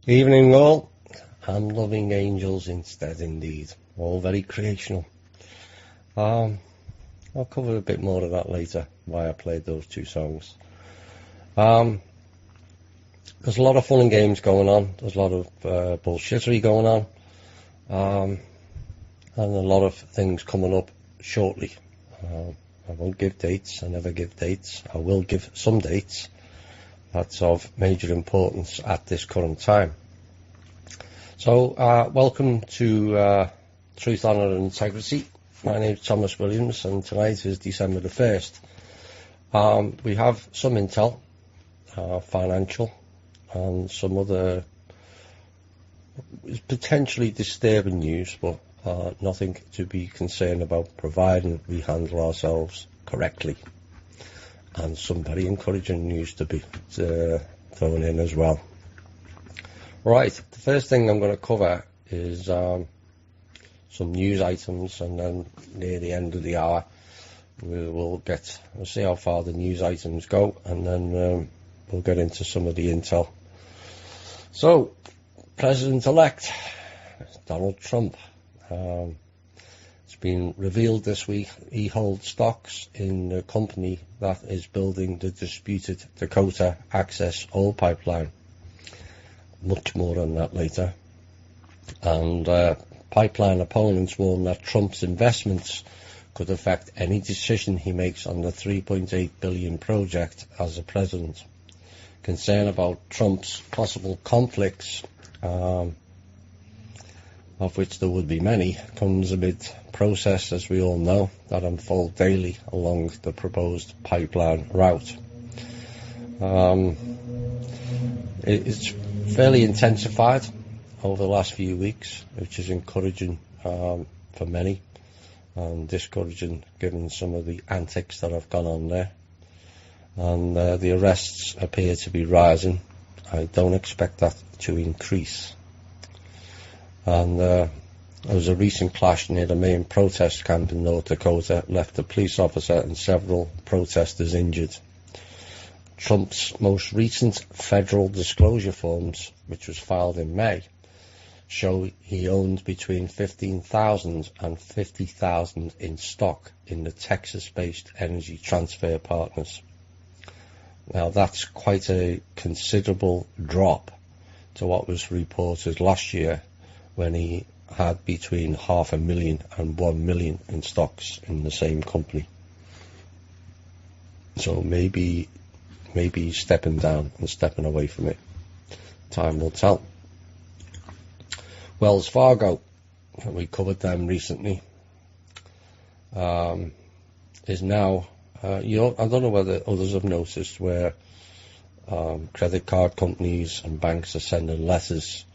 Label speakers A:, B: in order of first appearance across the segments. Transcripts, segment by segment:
A: Evening all. I'm loving angels instead indeed. All very creational. I'll cover a bit more of that later, why I played those two songs. There's a lot of fun and games going on. There's a lot of bullshittery going on. And a lot of things coming up shortly. I won't give dates. I never give dates. I will give some dates. That's of major importance at this current time. So, welcome to Truth, Honour and Integrity. My name is Thomas Williams, and tonight is December the 1st. We have some intel, financial, and some other potentially disturbing news, but nothing to be concerned about, providing we handle ourselves correctly. And some very encouraging news to be thrown in as well. Right, the first thing I'm going to cover is some news items, and then near the end of the hour we'll see how far the news items go, and then we'll get into some of the intel. So, President-elect Donald Trump. It's been revealed this week he holds stocks in the company that is building the disputed Dakota access oil pipeline. Much more on that later. And pipeline opponents warn that Trump's investments could affect any decision he makes on the $3.8 billion project as a president. Concern about Trump's possible conflicts, of which there would be many, comes amid protests, as we all know, that unfold daily along the proposed pipeline route. It's fairly intensified over the last few weeks, which is encouraging for many, and discouraging given some of the antics that have gone on there. And the arrests appear to be rising. I don't expect that to increase. And there was a recent clash near the main protest camp in North Dakota, left a police officer and several protesters injured. Trump's most recent federal disclosure forms, which was filed in May, show he owned between 15,000 and 50,000 in stock in the Texas-based Energy Transfer Partners. Now that's quite a considerable drop to what was reported last year, when he had between 500,000 and 1 million in stocks in the same company. So maybe he's stepping down and stepping away from it. Time will tell. Wells Fargo, we covered them recently, is now, I don't know whether others have noticed, where credit card companies and banks are sending letters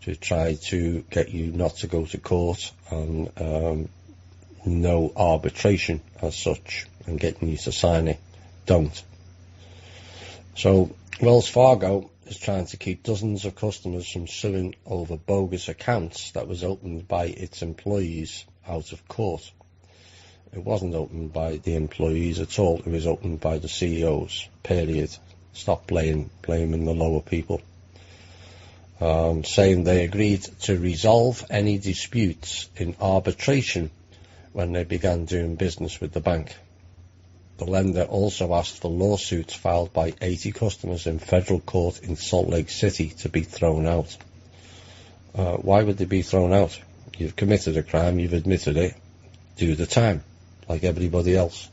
A: to try to get you not to go to court, and no arbitration as such, and getting you to sign it. Don't. So Wells Fargo is trying to keep dozens of customers from suing over bogus accounts that was opened by its employees out of court. It wasn't opened by the employees at all. It was opened by the CEOs, period. Stop blaming the lower people. Saying they agreed to resolve any disputes in arbitration when they began doing business with the bank. The lender also asked for lawsuits filed by 80 customers in federal court in Salt Lake City to be thrown out. Why would they be thrown out? You've committed a crime, you've admitted it, do the time, like everybody else.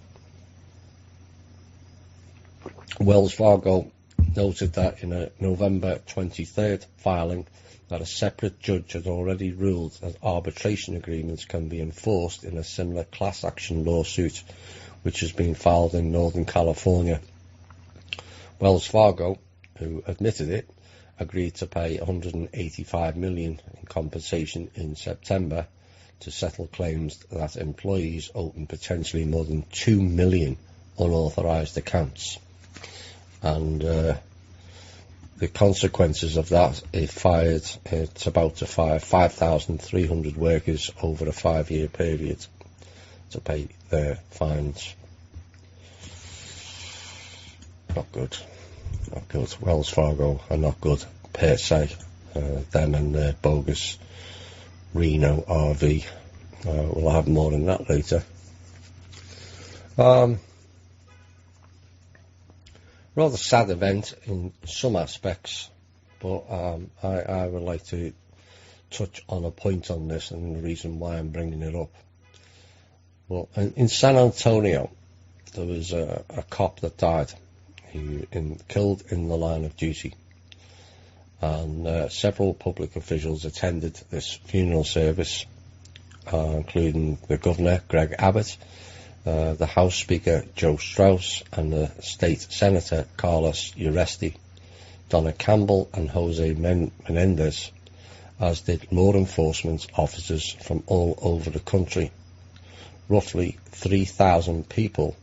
A: Wells Fargo noted that in a November 23rd filing that a separate judge had already ruled that arbitration agreements can be enforced in a similar class action lawsuit which has been filed in Northern California. Wells Fargo, who admitted it, agreed to pay $185 million in compensation in September to settle claims that employees opened potentially more than 2 million unauthorized accounts. And the consequences of that, it's about to fire 5,300 workers over a 5-year period to pay their fines. Not good. Wells Fargo are not good per se. them and their bogus Reno RV. We'll have more on that later. Rather sad event in some aspects, but I would like to touch on a point on this and the reason why I'm bringing it up. Well, in San Antonio, there was a cop that died. He killed in the line of duty, and several public officials attended this funeral service, including the Governor, Greg Abbott, the House Speaker, Joe Strauss, and the State Senator, Carlos Uresti, Donna Campbell, and Jose Menendez, as did law enforcement officers from all over the country. Roughly 3,000 people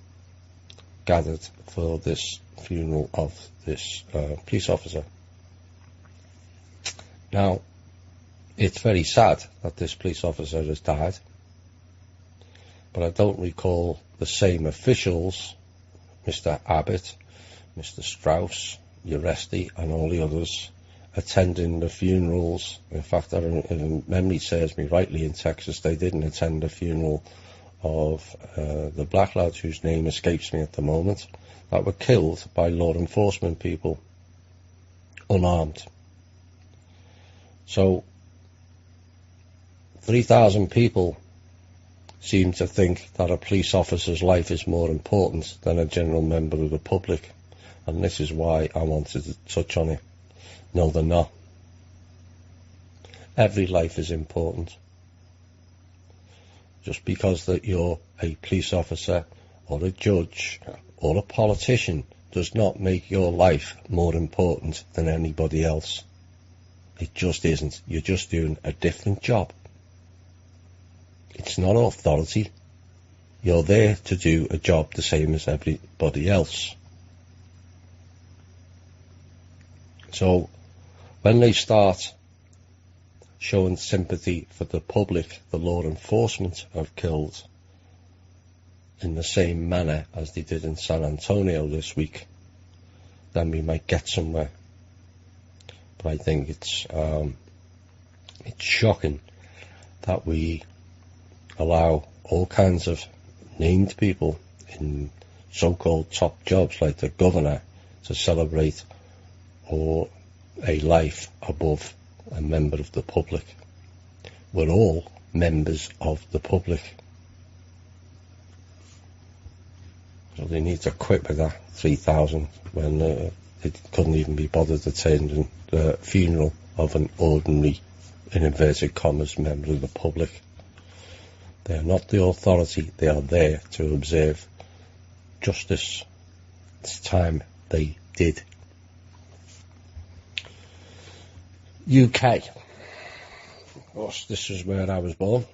A: gathered for this funeral of this police officer. Now, it's very sad that this police officer has died, but I don't recall the same officials, Mr. Abbott, Mr. Strauss, Uresti, and all the others, attending the funerals. In fact, if memory serves me rightly, in Texas they didn't attend the funeral of the black lads whose name escapes me at the moment, that were killed by law enforcement people, unarmed. So 3,000 people seem to think that a police officer's life is more important than a general member of the public, and this is why I wanted to touch on it. No, they're not. Every life is important. Just because that you're a police officer or a judge or a politician does not make your life more important than anybody else. It just isn't. You're just doing a different job. It's not authority. You're there to do a job the same as everybody else. So when they start showing sympathy for the public, the law enforcement have killed in the same manner as they did in San Antonio this week, then we might get somewhere. But I think it's shocking that we allow all kinds of named people in so-called top jobs like the governor to celebrate or a life above a member of the public. We're all members of the public. So they need to quit with that 3,000 when they couldn't even be bothered attending the funeral of an ordinary, in inverted commas, member of the public. They are not the authority. They are there to observe justice. It's time they did. UK. Of course, this is where I was born,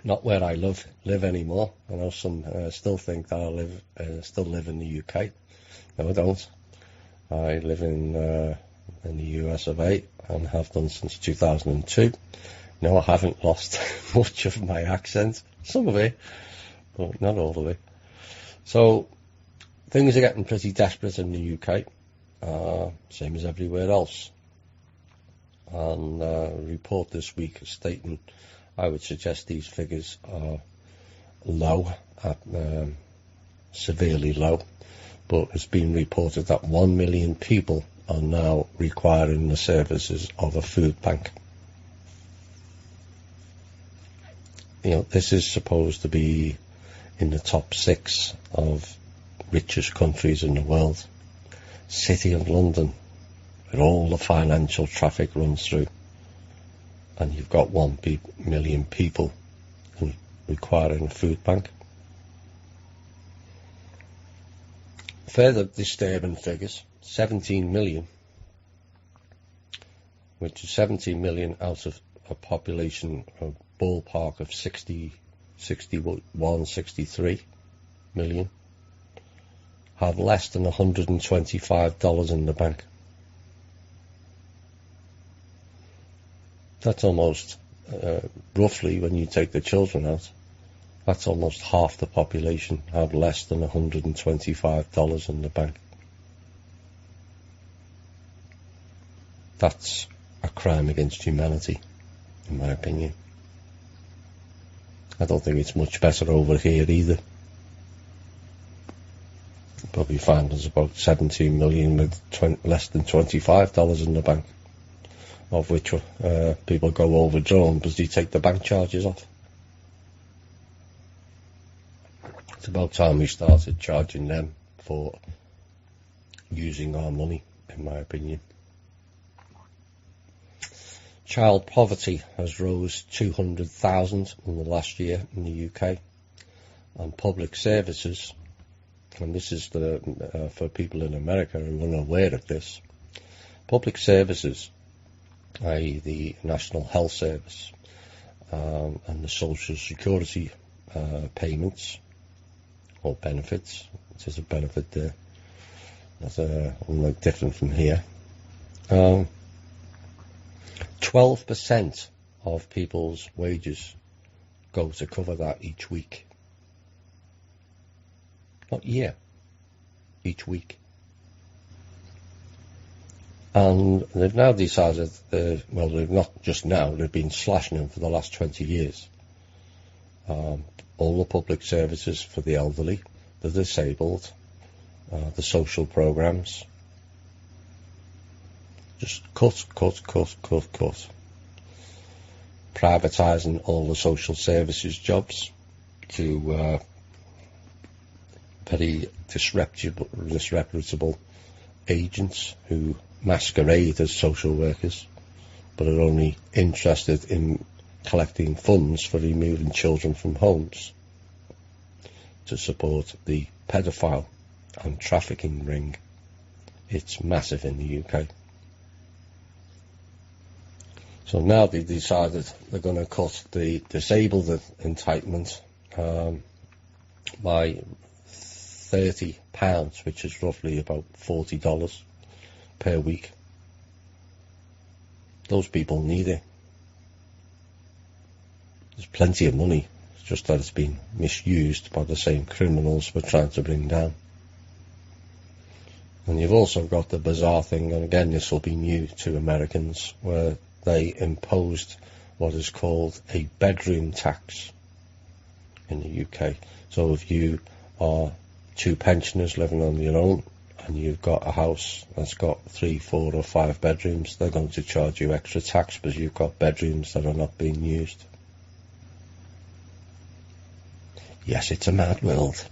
A: not where I live anymore. I know some still think that I still live in the UK. No, I don't. I live in the US of A and have done since 2002. No, I haven't lost much of my accent. Some of it, but not all of it. So things are getting pretty desperate in the UK, same as everywhere else. And a report this week is stating, I would suggest these figures are low, severely low, but it's been reported that 1 million people are now requiring the services of a food bank. You know, this is supposed to be in the top 6 of richest countries in the world. City of London, where all the financial traffic runs through, and you've got 1 million people requiring a food bank. Further disturbing figures, 17 million, which is 17 million out of a population, a ballpark of 63 million, have less than $125 in the bank. That's almost, roughly, when you take the children out, that's almost half the population have less than $125 in the bank. That's a crime against humanity, in my opinion. I don't think it's much better over here either. You'll probably find there's about 17 million with less than $25 in the bank, of which people go overdrawn because they take the bank charges off. It's about time we started charging them for using our money, in my opinion. Child poverty has rose 200,000 in the last year in the UK, and public services, and this is for people in America who are unaware of this, public services, i.e. the National Health Service and the Social Security payments or benefits, it is a benefit there, that's unlike different from here. 12% of people's wages go to cover that each week. Not year, each week. And they've now decided, well, they've not just now, they've been slashing them for the last 20 years. All the public services for the elderly, the disabled, the social programs. Just cut. Privatising all the social services jobs to very disreputable agents who masquerade as social workers, but are only interested in collecting funds for removing children from homes to support the pedophile and trafficking ring. It's massive in the UK. So now they've decided they're going to cut the disabled entitlement by £30, which is roughly about $40 per week. Those people need it. There's plenty of money, it's just that it's been misused by the same criminals we're trying to bring down. And you've also got the bizarre thing, and again this will be new to Americans, where they imposed what is called a bedroom tax in the UK. So if you are two pensioners living on your own and you've got a house that's got 3, 4 or 5 bedrooms, they're going to charge you extra tax because you've got bedrooms that are not being used. Yes, it's a mad world.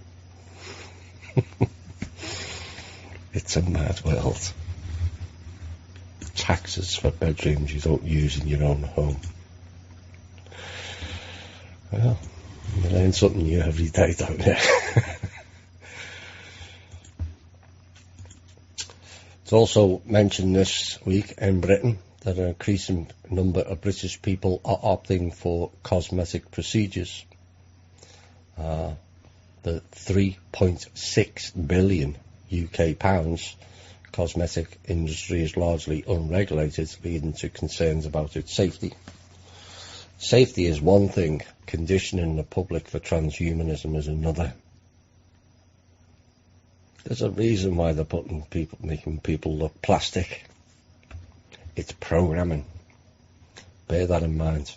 A: It's a mad world. Taxes for bedrooms you don't use in your own home. Well, you learn something new every day, don't you? It's also mentioned this week in Britain that an increasing number of British people are opting for cosmetic procedures. The 3.6 billion UK pounds cosmetic industry is largely unregulated, leading to concerns about its safety. Safety is one thing, conditioning the public for transhumanism is another. There's a reason why they're making people look plastic. It's programming. Bear that in mind.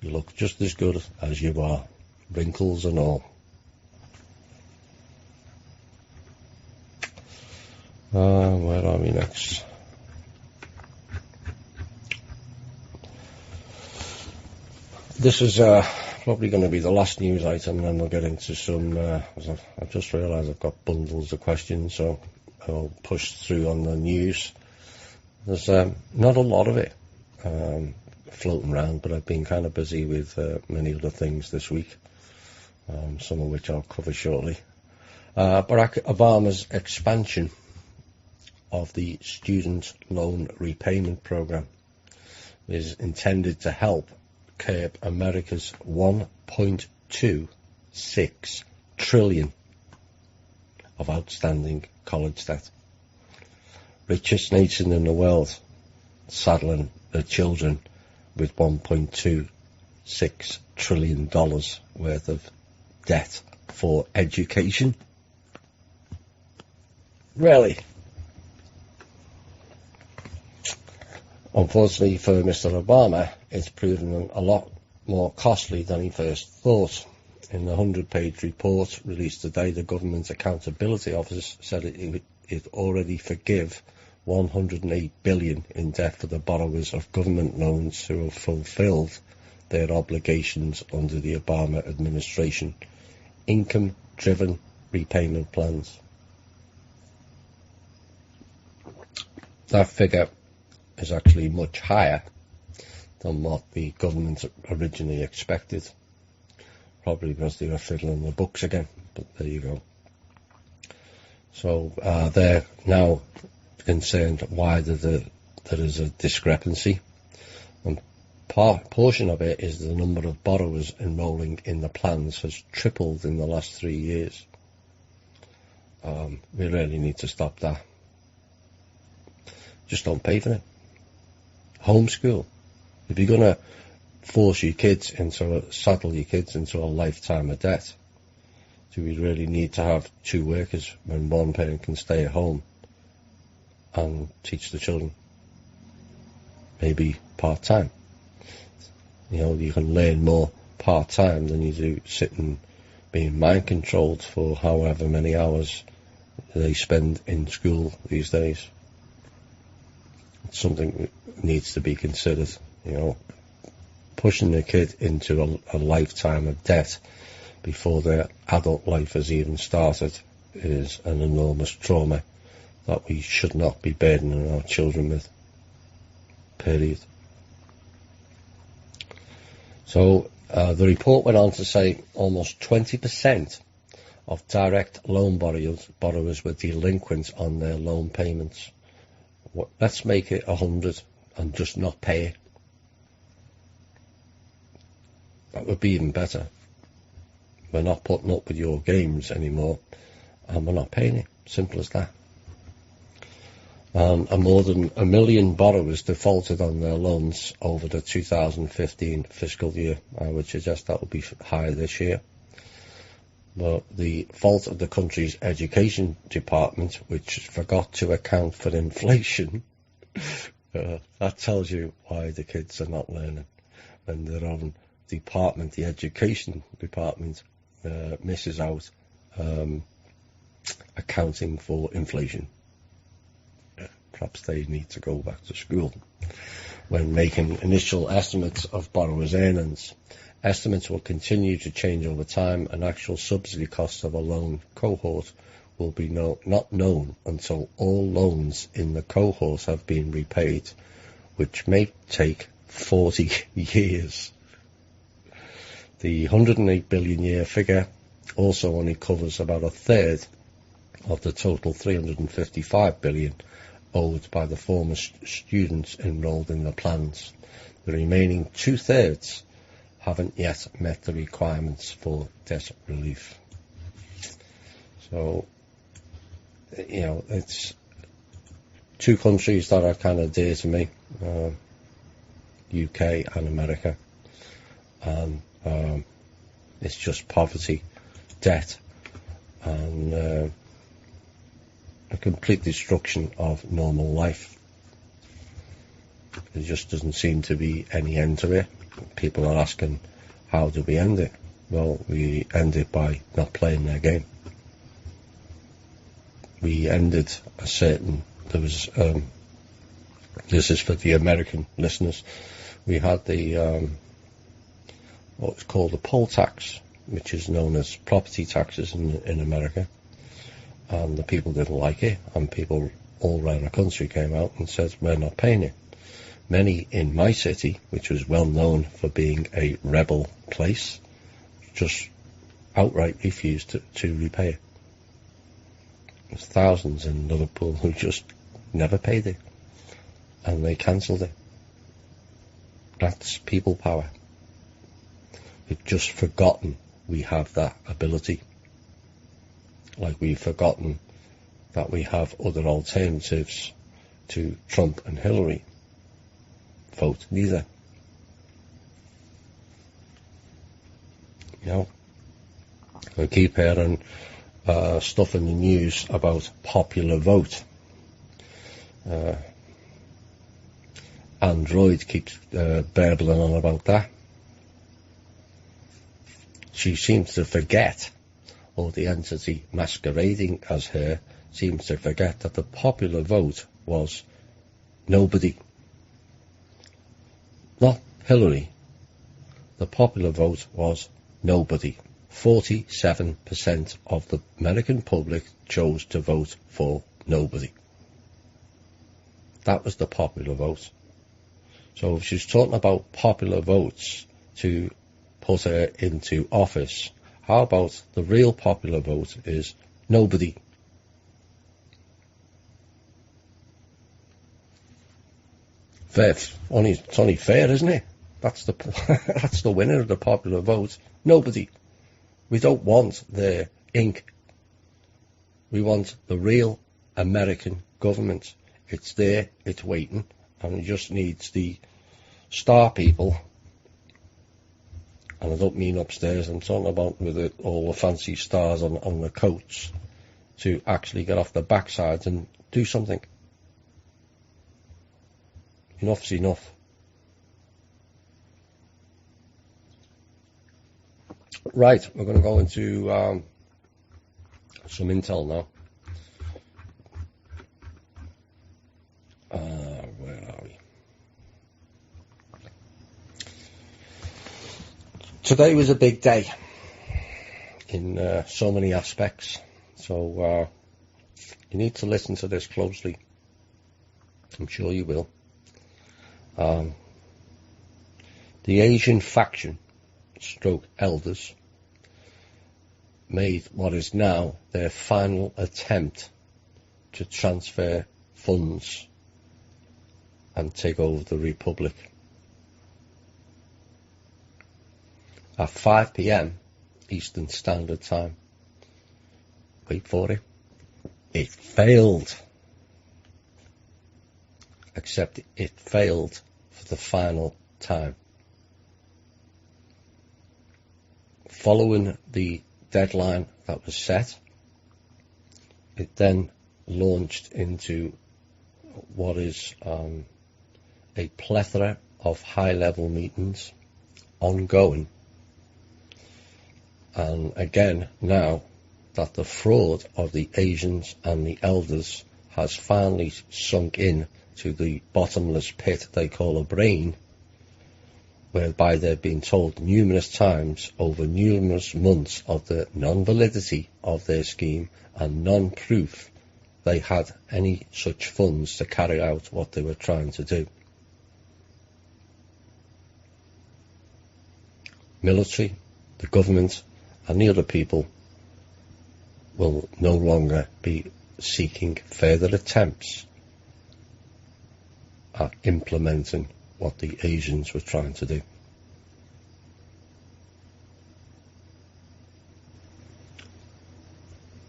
A: You look just as good as you are, wrinkles and all. Where are we next? This is probably going to be the last news item, and then we'll get into some. I've just realised I've got bundles of questions, so I'll push through on the news. There's not a lot of it floating around, but I've been kind of busy with many other things this week, some of which I'll cover shortly. Barack Obama's expansion of the student loan repayment program is intended to help curb America's $1.26 trillion of outstanding college debt. Richest nation in the world saddling their children with $1.26 trillion worth of debt for education. Really? Unfortunately for Mr. Obama, it's proven a lot more costly than he first thought. In the 100-page report released today, the Government Accountability Office said it already forgive $108 billion in debt for the borrowers of government loans who have fulfilled their obligations under the Obama administration income-driven repayment plans. That figure is actually much higher than what the government originally expected. Probably because they were fiddling the books again, but there you go. So they're now concerned why there is a discrepancy. And portion of it is the number of borrowers enrolling in the plans has tripled in the last 3 years. We really need to stop that. Just don't pay for it. Homeschool. If you're going to saddle your kids into a lifetime of debt, do we really need to have two workers when one parent can stay at home and teach the children? Maybe part-time. You can learn more part-time than you do sitting being mind-controlled for however many hours they spend in school these days. It's something that needs to be considered. Pushing a kid into a lifetime of debt before their adult life has even started is an enormous trauma that we should not be burdening our children with. Period. So the report went on to say almost 20% of direct loan borrowers were delinquent on their loan payments. Let's make it 100 and just not pay it. That would be even better. We're not putting up with your games anymore, and we're not paying it. Simple as that. And more than 1 million borrowers defaulted on their loans over the 2015 fiscal year. I would suggest that will be higher this year. But the fault of the country's education department, which forgot to account for inflation, that tells you why the kids are not learning. When their own department, the education department, misses out accounting for inflation. Perhaps they need to go back to school. When making initial estimates of borrowers' earnings, estimates will continue to change over time, and actual subsidy costs of a loan cohort will be not known until all loans in the cohort have been repaid, which may take 40 years. The 108 billion year figure also only covers about a third of the total 355 billion owed by the former students enrolled in the plans. The remaining 2/3 haven't yet met the requirements for debt relief. So, it's two countries that are kind of dear to me, UK and America. And it's just poverty, debt, and a complete destruction of normal life. There just doesn't seem to be any end to it. People are asking, how do we end it? Well, we end it by not playing their game. We ended this is for the American listeners, we had the what's called the poll tax, which is known as property taxes in America, and the people didn't like it, and people all around the country came out and said, we're not paying it. Many in my city, which was well known for being a rebel place, just outright refused to repay it. There's thousands in Liverpool who just never paid it, and they cancelled it. That's people power. We've just forgotten we have that ability. Like we've forgotten that we have other alternatives to Trump and Hillary. Vote neither. I keep hearing stuff in the news about popular vote. android keeps babbling on about that. She seems to forget, or the entity masquerading as her seems to forget, that the popular vote was nobody. Not Hillary. The popular vote was nobody. 47% of the American public chose to vote for nobody. That was the popular vote. So if she's talking about popular votes to put her into office, how about the real popular vote is nobody? Fair, it's only fair, isn't it? That's that's the winner of the popular vote. Nobody. We don't want their ink. We want the real American government. It's there, it's waiting, and it just needs the star people. And I don't mean upstairs, I'm talking about with all the fancy stars on the coats, to actually get off their backsides and do something. Enough's enough. Right, we're going to go into some intel now. Where are we? Today was a big day in so many aspects, so you need to listen to this closely. I'm sure you will. The Asian faction stroke elders made what is now their final attempt to transfer funds and take over the Republic. At 5 p.m. Eastern Standard Time. Wait for it. It failed. Except it failed for the final time. Following the deadline that was set, it then launched into what is a plethora of high-level meetings ongoing. And again, now that the fraud of the Asians and the elders has finally sunk in to the bottomless pit they call a brain, whereby they've been told numerous times over numerous months of the non-validity of their scheme and non-proof they had any such funds to carry out what they were trying to do. Military, the government, and the other people will no longer be seeking further attempts at implementing what the Asians were trying to do.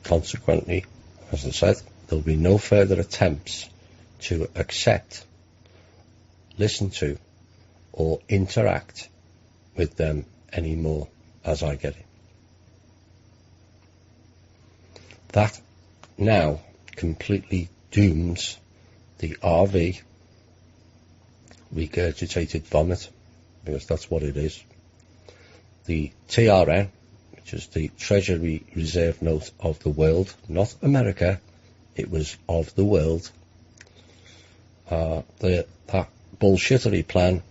A: Consequently, as I said, there will be no further attempts to accept, listen to, or interact with them anymore, as I get it. That now completely dooms the RV, regurgitated vomit, because that's what it is. The TRN, which is the Treasury Reserve Note of the world, not America, it was of the world. That bullshittery plan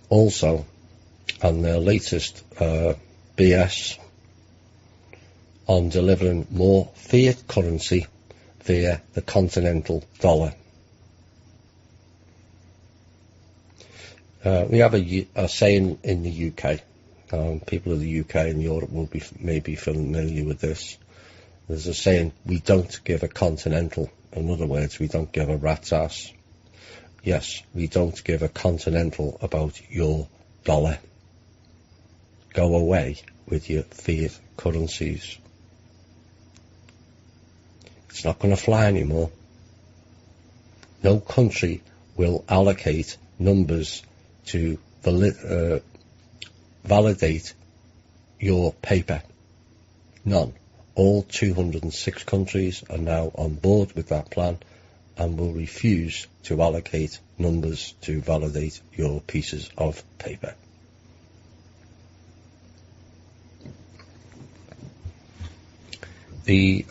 A: also, and their latest BS on delivering more fiat currency via the continental dollar. We have a saying in the UK. People of the UK and Europe will be maybe familiar with this. There's a saying, we don't give a continental. In other words, we don't give a rat's ass. Yes, we don't give a continental about your dollar. Go away with your fiat currencies. It's not going to fly anymore. No country will allocate numbers to validate your paper. None. All 206 countries are now on board with that plan, and will refuse to allocate numbers to validate your pieces of paper. The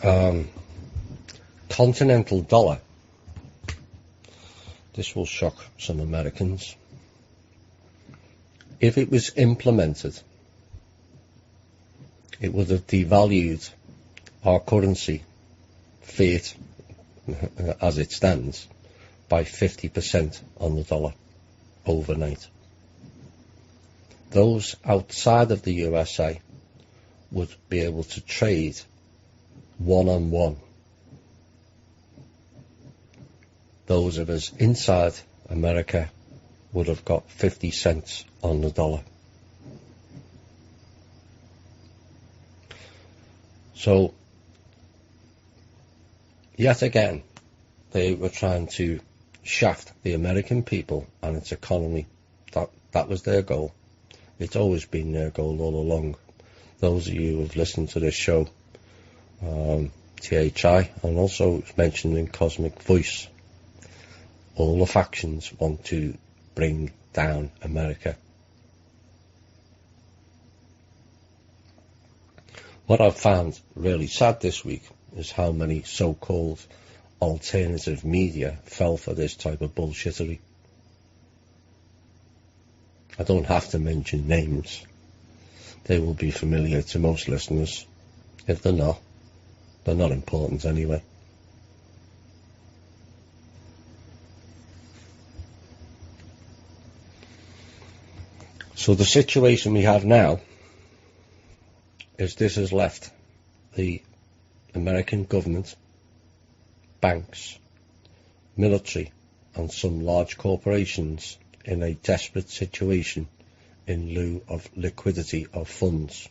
A: continental dollar, this will shock some Americans. If it was implemented, it would have devalued our currency, fiat, as it stands, by 50% on the dollar overnight. Those outside of the USA would be able to trade one-on-one. Those of us inside America would have got 50 cents on the dollar. So, yet again, they were trying to shaft the American people and its economy. That was their goal. It's always been their goal all along. Those of you who have listened to this show, TH&I, and also it's mentioned in Cosmic Voice, all the factions want to bring down America. What I've found really sad this week is how many so-called alternative media fell for this type of bullshittery. I don't have to mention names. They will be familiar to most listeners. If they're not important anyway. So the situation we have now is this has left the American government, banks, military and some large corporations in a desperate situation in lieu of liquidity of funds,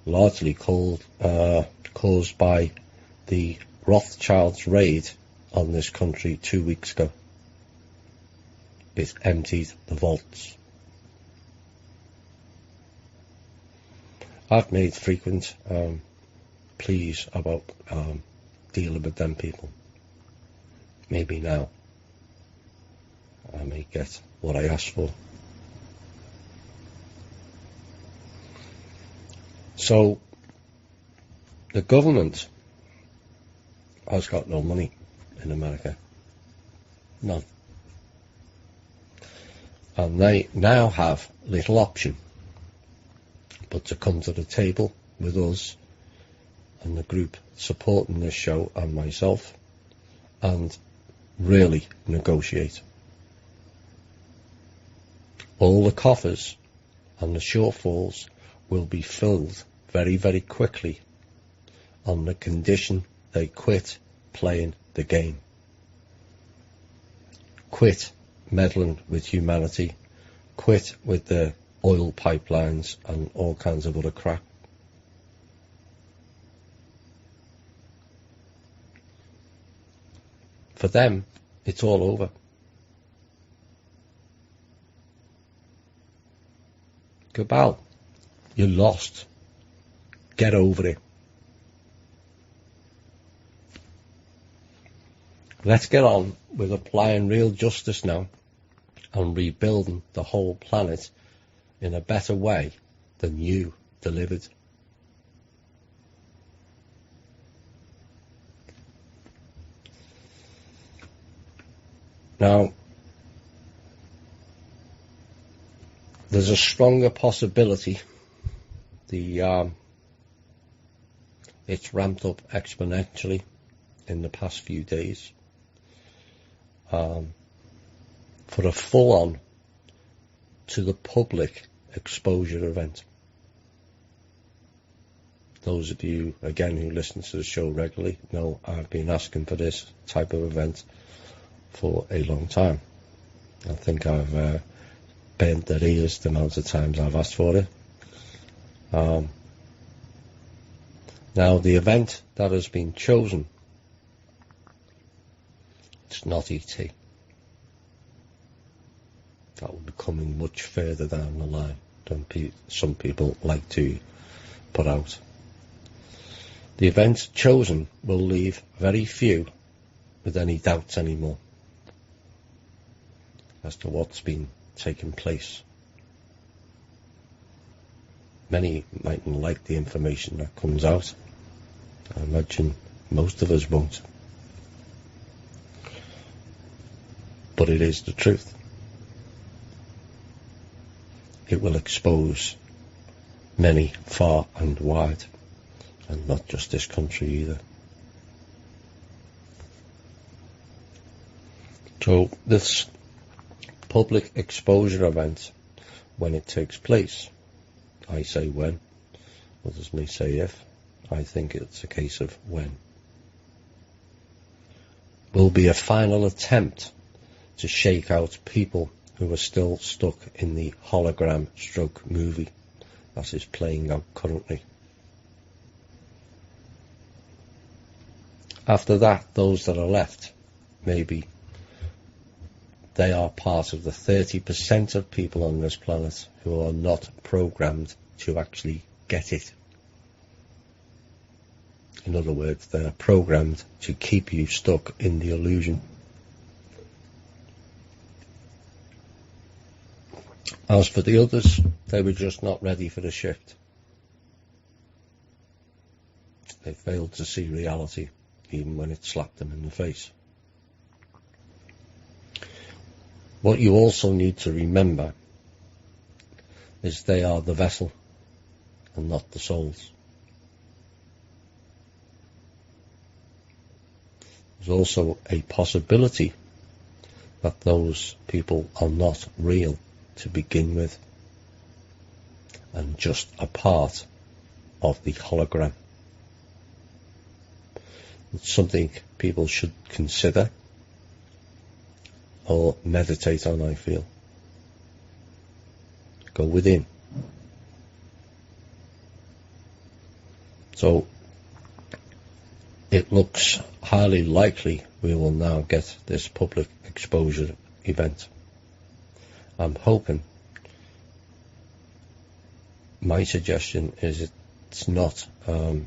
A: largely caused by the Rothschilds' raid on this country 2 weeks ago. It emptied the vaults. I've made frequent pleas about dealing with them people. Maybe now I may get what I asked for. So the government has got no money in America. None. And they now have little option but to come to the table with us and the group supporting this show and myself and really negotiate. All the coffers and the shortfalls will be filled very, very quickly on the condition they quit playing the game. Quit meddling with humanity, quit with the oil pipelines and all kinds of other crap. For them, it's all over. Cabal, you lost. Get over it. Let's get on with applying real justice now and rebuilding the whole planet in a better way than you delivered. Now, there's a stronger possibility it's ramped up exponentially in the past few days for a full-on to the public exposure event. Those of you, again, who listen to the show regularly know I've been asking for this type of event for a long time. I think I've bent their ears the amount of times I've asked for it. Now, the event that has been chosen, it's not ET. That will be coming much further down the line than some people like to put out. The event chosen will leave very few with any doubts anymore as to what's been taking place. Many mightn't like the information that comes out. I imagine most of us won't. But it is the truth. It will expose many far and wide, and not just this country either. So this public exposure event, when it takes place, I say when, others may say if, I think it's a case of when, will be a final attempt to shake out people who are still stuck in the hologram stroke movie that is playing out currently. After that, those that are left, maybe they are part of the 30% of people on this planet who are not programmed to actually get it. In other words, they are programmed to keep you stuck in the illusion. As for the others, they were just not ready for the shift. They failed to see reality, even when it slapped them in the face. What you also need to remember is they are the vessel and not the souls. There's also a possibility that those people are not real to begin with, and just a part of the hologram. It's something people should consider or meditate on, I feel. Go within. So it looks highly likely we will now get this public exposure event. I'm hoping. My suggestion is it's not a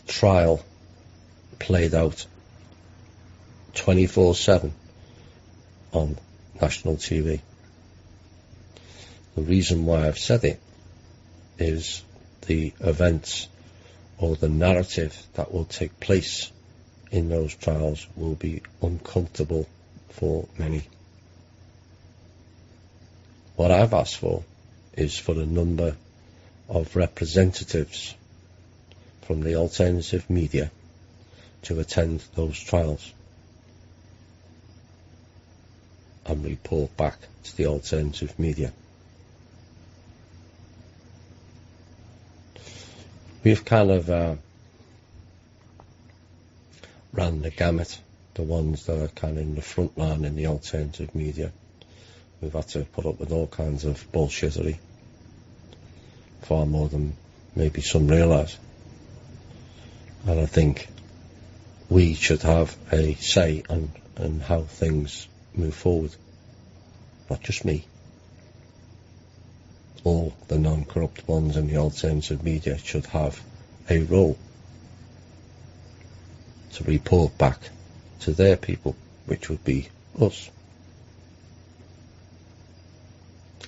A: trial played out 24/7 on national TV. The reason why I've said it is the events or the narrative that will take place in those trials will be uncomfortable for many. What I've asked for is for a number of representatives from the alternative media to attend those trials and report back to the alternative media. We've kind of ran the gamut, the ones that are kind of in the front line in the alternative media. We've had to put up with all kinds of bullshittery, far more than maybe some realise. And I think we should have a say on how things move forward. Not just me. All the non-corrupt ones in the alternative media should have a role to report back to their people, which would be us.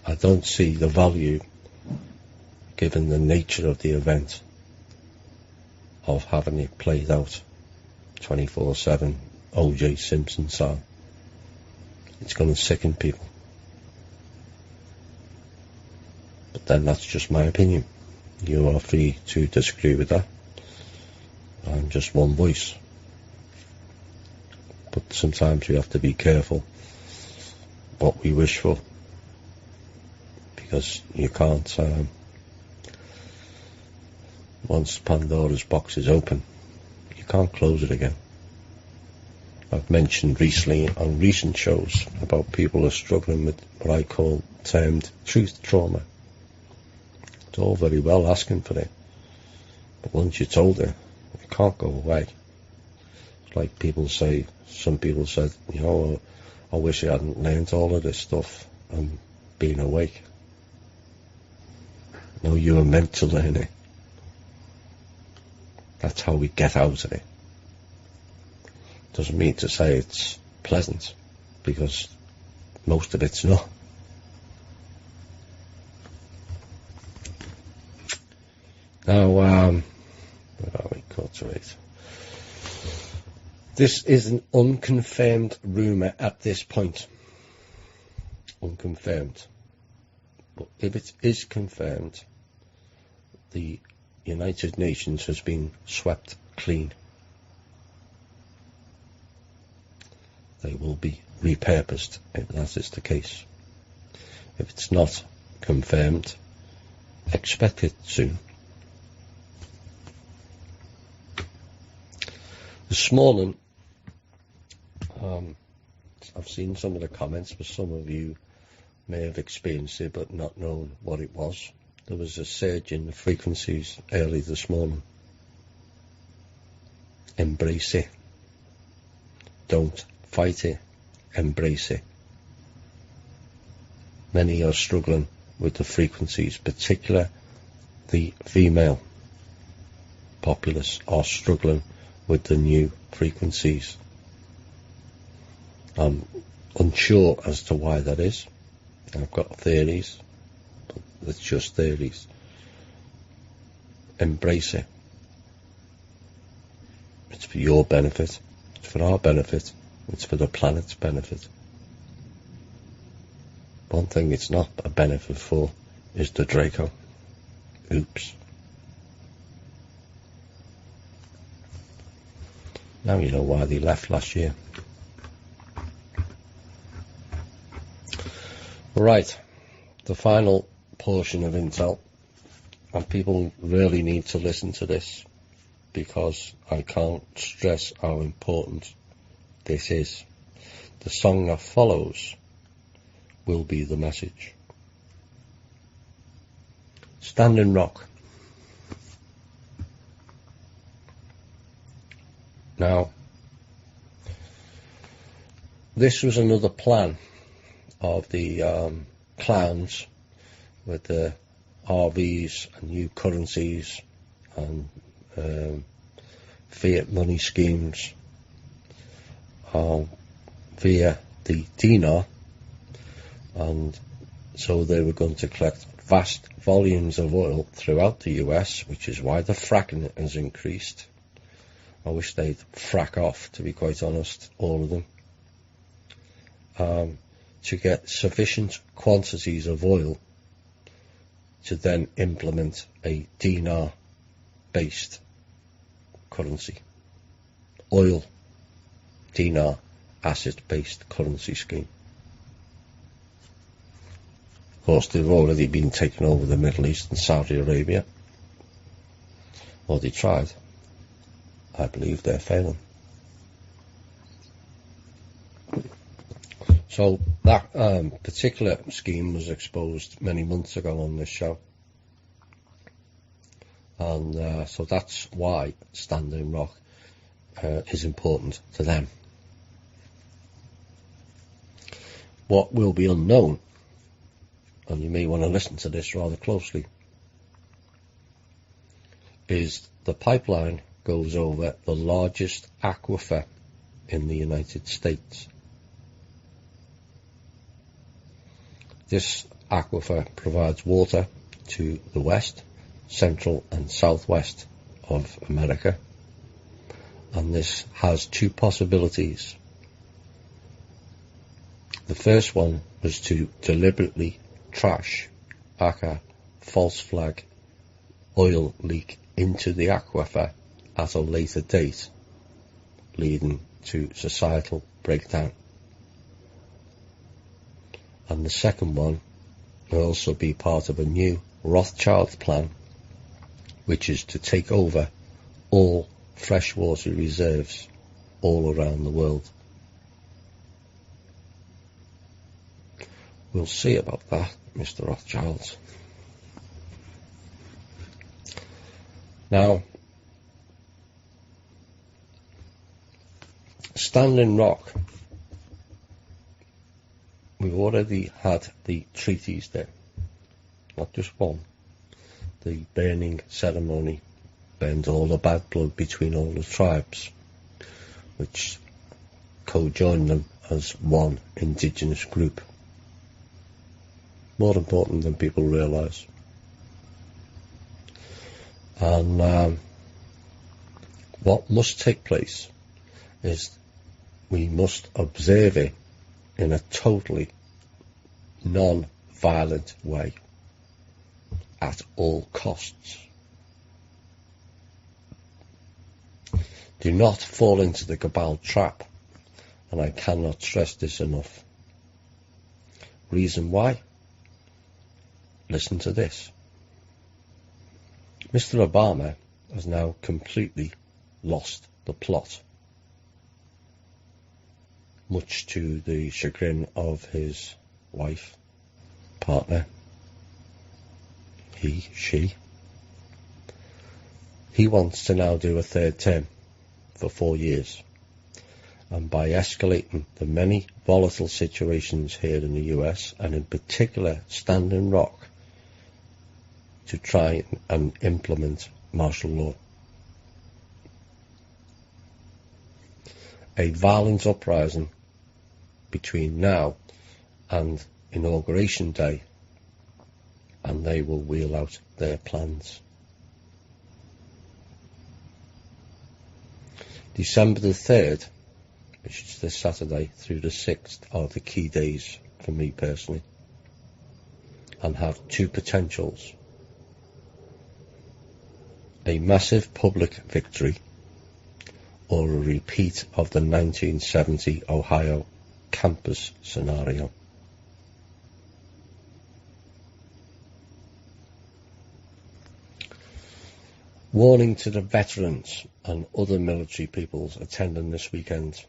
A: I don't see the value, given the nature of the event, of having it played out 24/7, O.J. Simpson style. It's going to sicken people. But then that's just my opinion. You are free to disagree with that. I'm just one voice. But sometimes we have to be careful what we wish for. Because you can't, once Pandora's box is open, you can't close it again. I've mentioned recently on recent shows about people who are struggling with what I call termed truth trauma. It's all very well asking for it, but once you're told it, it can't go away. It's like people say, some people said, I wish I hadn't learned all of this stuff and been awake. No, you were meant to learn it. That's how we get out of it. Doesn't mean to say it's pleasant, because most of it's not. Now, where are we? Cultivate. This is an unconfirmed rumour at this point. Unconfirmed. But if it is confirmed, the United Nations has been swept clean. They will be repurposed if that is the case. If it's not confirmed, expect it soon. This morning, I've seen some of the comments, but some of you may have experienced it but not known what it was. There was a surge in the frequencies early this morning. Embrace it. Don't fight it. Embrace it. Many are struggling with the frequencies, particularly the female populace are struggling with the new frequencies. I'm unsure as to why that is. I've got theories, but it's just theories. Embrace it. It's for your benefit. It's for our benefit. It's for the planet's benefit. One thing it's not a benefit for is the Draco. Oops. Now you know why they left last year. Right, the final portion of Intel, and people really need to listen to this because I can't stress how important this is. The song that follows will be the message. Standing Rock. Now, this was another plan of the clowns with the RVs and new currencies and fiat money schemes via the dinar, and so they were going to collect vast volumes of oil throughout the US, which is why the fracking has increased. I wish they'd frack off, to be quite honest, all of them. To get sufficient quantities of oil to then implement a dinar-based currency. Oil, dinar, asset-based currency scheme. Of course, they've already been taking over the Middle East and Saudi Arabia. Or they tried. I believe they're failing. So that particular scheme was exposed many months ago on this show. And so that's why Standing Rock is important to them. What will be unknown, and you may want to listen to this rather closely, is the pipeline goes over the largest aquifer in the United States. This aquifer provides water to the west, central and southwest of America, and this has two possibilities. The first one was to deliberately trash, aka false flag, oil leak into the aquifer at a later date, leading to societal breakdown. And the second one will also be part of a new Rothschild plan, which is to take over all freshwater reserves all around the world. We'll see about that, Mr. Rothschild. Now, Standing Rock, we've already had the treaties there, not just one. The burning ceremony burned all the bad blood between all the tribes, which co-joined them as one indigenous group. More important than people realise. And what must take place is we must observe it in a totally non-violent way at all costs. Do not fall into the cabal trap, and I cannot stress this enough. Reason why? Listen to this. Mr. Obama has now completely lost the plot, much to the chagrin of his wife, partner, she. He wants to now do a third term for 4 years, and by escalating the many volatile situations here in the US, and in particular Standing Rock, to try and implement martial law. A violent uprising between now and Inauguration Day, and they will wheel out their plans. December the 3rd, which is this Saturday, through the 6th are the key days for me personally, and have two potentials. A massive public victory, or a repeat of the 1970 Ohio campus scenario. Warning to the veterans and other military peoples attending this weekend.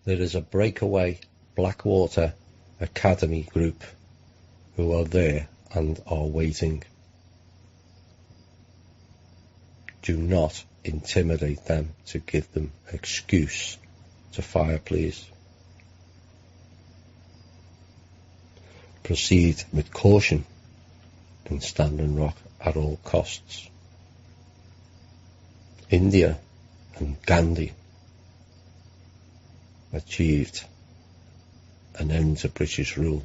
A: There is a breakaway Blackwater Academy group who are there and are waiting. Do not intimidate them to give them excuse to fire, please. Proceed with caution in Standing Rock at all costs. India and Gandhi achieved an end to British rule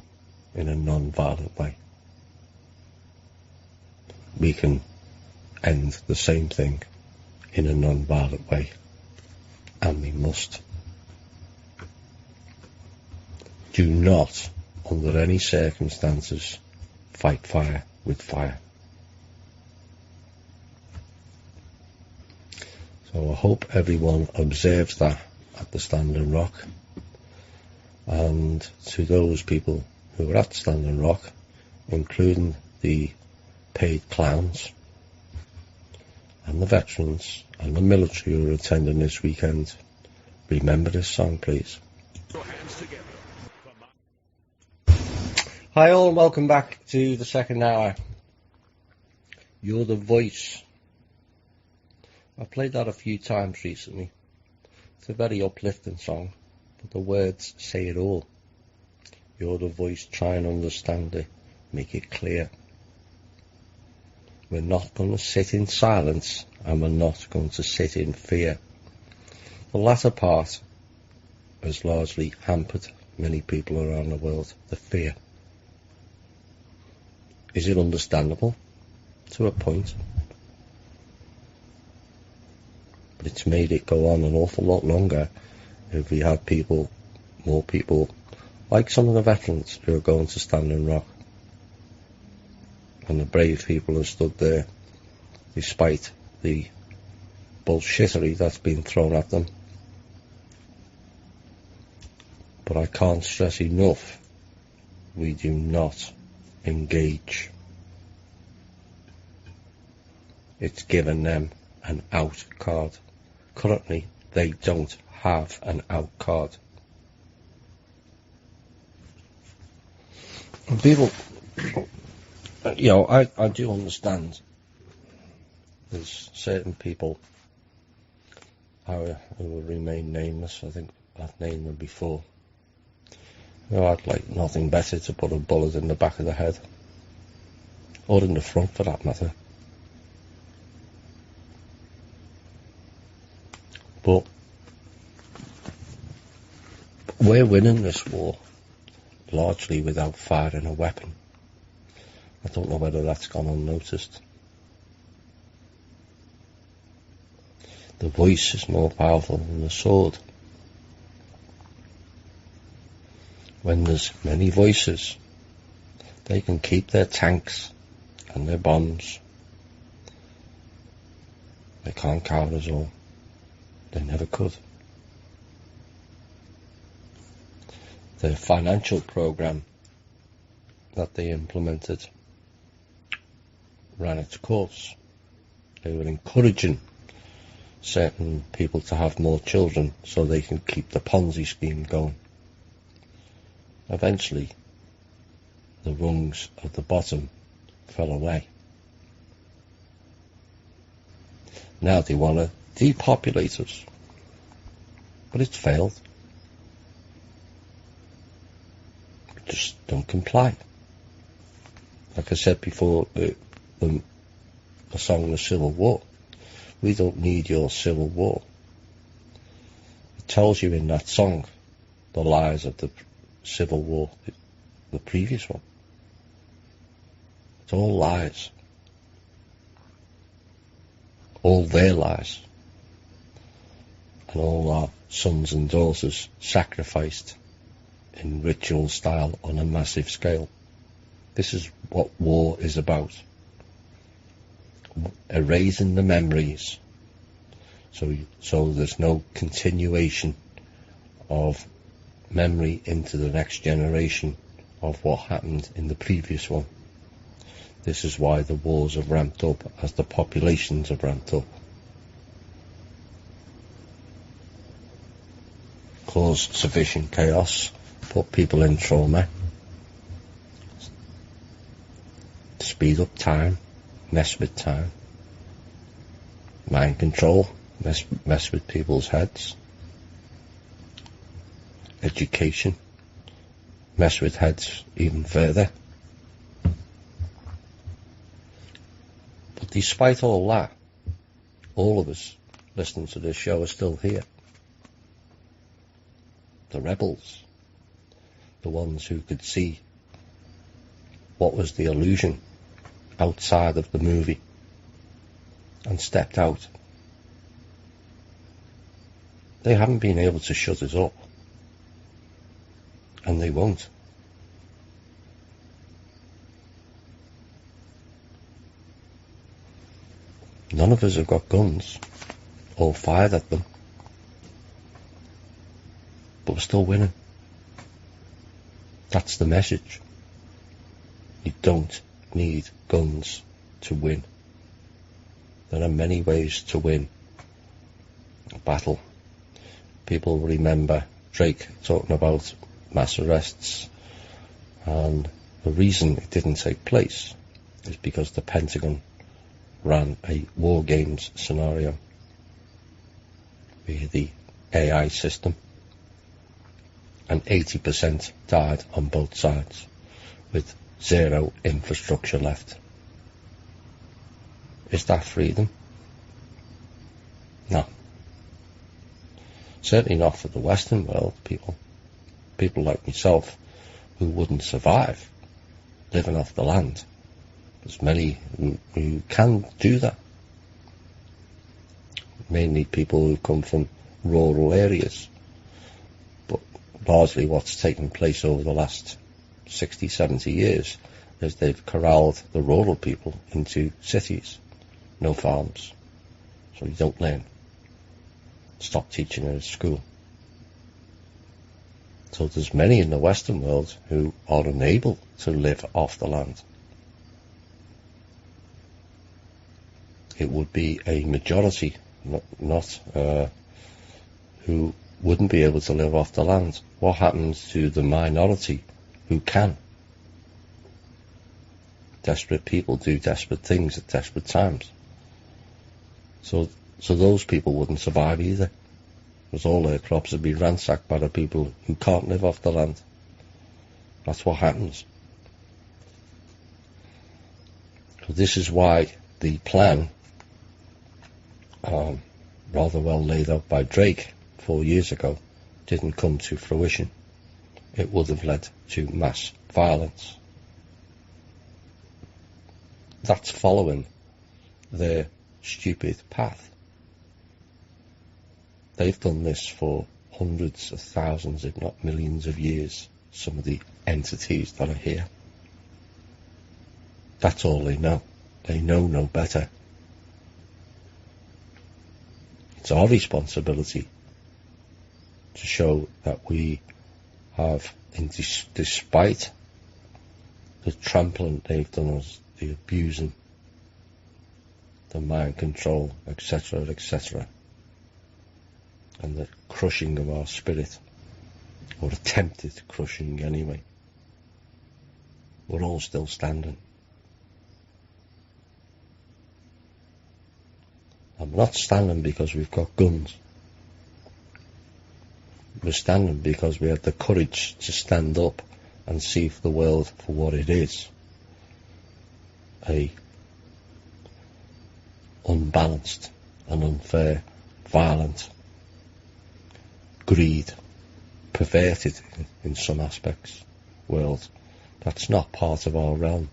A: in a non-violent way. We can end the same thing in a non-violent way, and we must. Do not, under any circumstances, fight fire with fire. So I hope everyone observes that at the Standing Rock, and to those people who are at Standing Rock, including the paid clowns and the veterans and the military who are attending this weekend, remember this song, please. Hi all, and welcome back to the second hour. You're the voice. I've played that a few times recently. It's a very uplifting song, but the words say it all. You're the voice, try and understand it, make it clear. We're not going to sit in silence, and we're not going to sit in fear. The latter part has largely hampered many people around the world, the fear. Is it understandable? To a point. But it's made it go on an awful lot longer if we have people, more people, like some of the veterans who are going to Standing Rock. And the brave people who stood there despite the bullshittery that's been thrown at them. But I can't stress enough, we do not engage. It's given them an out card. Currently, they don't have an out card. And people, I do understand there's certain people who will remain nameless. I think I've named them before. I'd like nothing better to put a bullet in the back of the head or in the front for that matter. But we're winning this war largely without firing a weapon. I don't know whether that's gone unnoticed. The voice is more powerful than the sword. When there's many voices, they can keep their tanks and their bombs. They can't cower us all. They never could. The financial program that they implemented ran its course. They were encouraging certain people to have more children so they can keep the Ponzi scheme going. Eventually, the rungs at the bottom fell away. Now they want to depopulate us, but it's failed. Just don't comply. Like I said before, the song The Civil War, we don't need your civil war. It tells you in that song the lies of the Civil War, the previous one. It's all lies. All their lies. And all our sons and daughters sacrificed in ritual style on a massive scale. This is what war is about. Erasing the memories. So there's no continuation of memory into the next generation of what happened in the previous one. This is why the wars have ramped up as the populations have ramped up. Cause sufficient chaos, put people in trauma, speed up time, mess with time, mind control, mess with people's heads, education, mess with heads even further. But despite all that, all of us listening to this show are still here. The rebels, the ones who could see what was the illusion outside of the movie and stepped out. They haven't been able to shut us up, and they won't. None of us have got guns or fired at them, but we're still winning. That's the message. You don't need guns to win. There are many ways to win a battle. People remember Drake talking about mass arrests, and the reason it didn't take place is because the Pentagon ran a war games scenario via the AI system, and 80% died on both sides with zero infrastructure left. Is that freedom? No. Certainly not for the Western world people. People like myself who wouldn't survive living off the land. There's many who can do that. Mainly people who come from rural areas. But largely what's taken place over the last 60, 70 years is they've corralled the rural people into cities. No farms. So you don't learn. Stop teaching at school. So there's many in the Western world who are unable to live off the land. It would be a majority, not who wouldn't be able to live off the land. What happens to the minority who can? Desperate people do desperate things at desperate times. So those people wouldn't survive either, because all their crops would be ransacked by the people who can't live off the land. That's what happens. So this is why the plan, rather well laid out by Drake 4 years ago, didn't come to fruition. It would have led to mass violence. That's following their stupid path. They've done this for hundreds of thousands, if not millions of years, some of the entities that are here. That's all they know. They know no better. It's our responsibility to show that we have, despite the trampling they've done us, the abusing, the mind control, etc., etc., and the crushing of our spirit, or attempted crushing anyway, we're all still standing. I'm not standing because we've got guns. We're standing because we have the courage to stand up and see the world for what it is. A unbalanced and unfair, violent, greed, perverted in some aspects world. That's not part of our realm.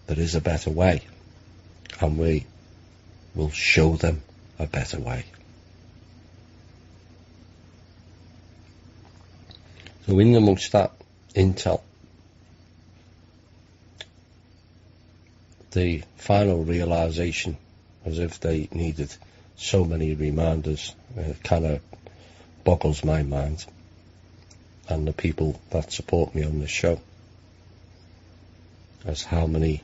A: There is a better way, and we will show them a better way. So in amongst that intel, the final realization, as if they needed so many reminders, kind of boggles my mind and the people that support me on this show, as how many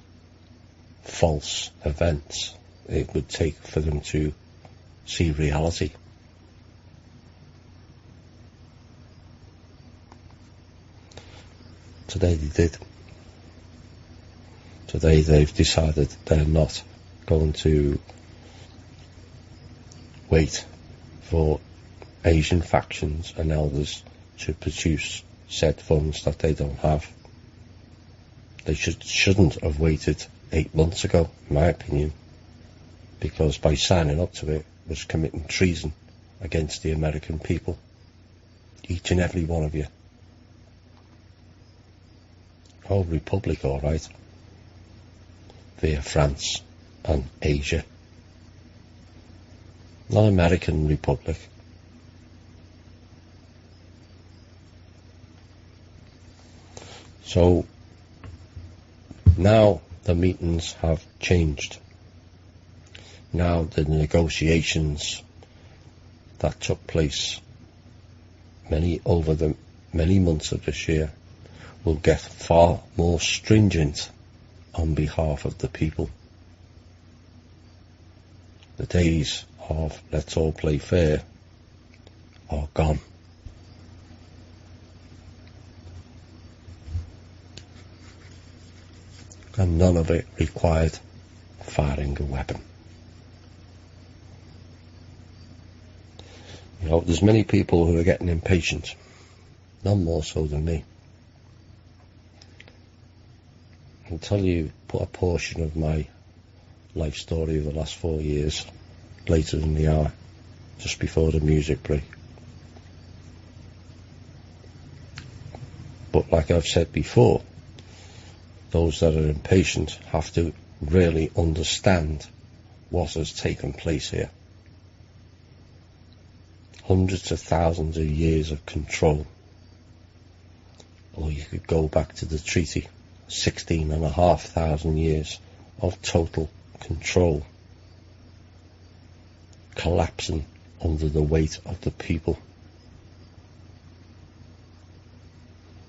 A: false events it would take for them to see reality. Today they did. Today they've decided they're not going to wait for Asian factions and elders to produce said funds that they don't have. They shouldn't have waited 8 months ago, in my opinion, because by signing up to it was committing treason against the American people. Each and every one of you. Whole Republic, all right, via France and Asia. Not American Republic. So now the meetings have changed. Now the negotiations that took place over the many months of this year will get far more stringent on behalf of the people. The days of let's all play fair are gone. And none of it required firing a weapon. You know, there's many people who are getting impatient, none more so than me. I'll tell you a portion of my life story of the last 4 years later in the hour, just before the music break. But like I've said before, those that are impatient have to really understand what has taken place here. Hundreds of thousands of years of control. Or you could go back to the treaty, 16,500 years of total control, collapsing under the weight of the people.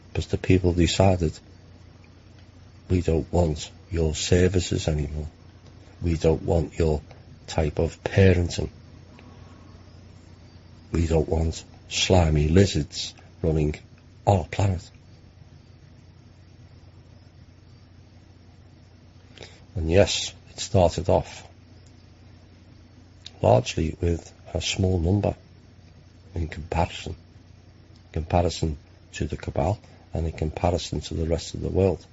A: Because the people decided, we don't want your services anymore. We don't want your type of parenting. We don't want slimy lizards running our planet. And yes, it started off largely with a small number in comparison to the cabal and in comparison to the rest of the world.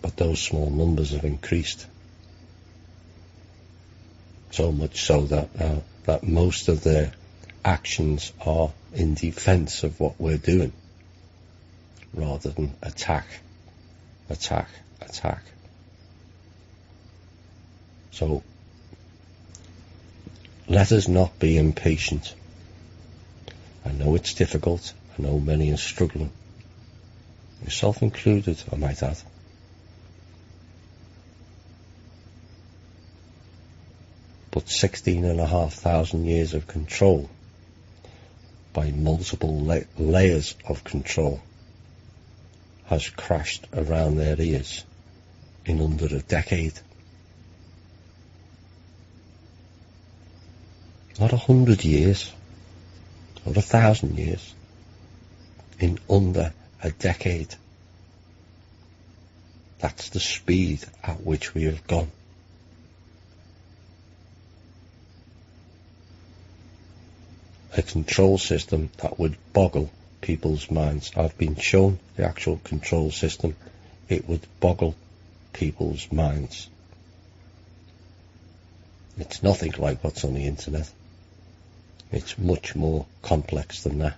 A: But those small numbers have increased. So much so that most of their actions are in defense of what we're doing, rather than attack. So let us not be impatient. I know it's difficult. I know many are struggling. Yourself included, I might add. But 16,500 years of control by multiple layers of control has crashed around their ears in under a decade. Not 100 years, not 1,000 years, in under a decade. That's the speed at which we have gone. A control system that would boggle people's minds. I've been shown the actual control system. It would boggle people's minds. It's nothing like what's on the internet. It's much more complex than that.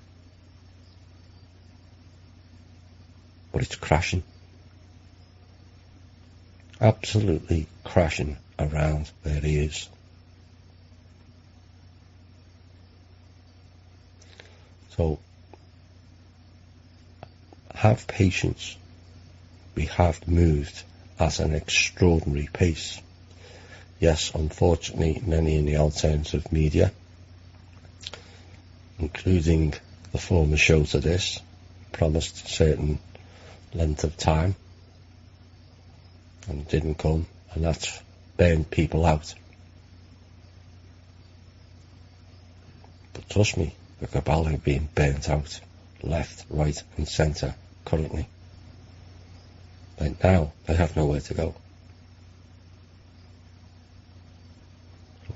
A: But it's crashing. Absolutely crashing around their ears. So, have patience. We have moved at an extraordinary pace. Yes, unfortunately, many in the alternative media, including the former show to this, promised a certain length of time and didn't come, and that's burned people out. But trust me, the cabal are being burnt out left, right and centre currently. Right now, they have nowhere to go.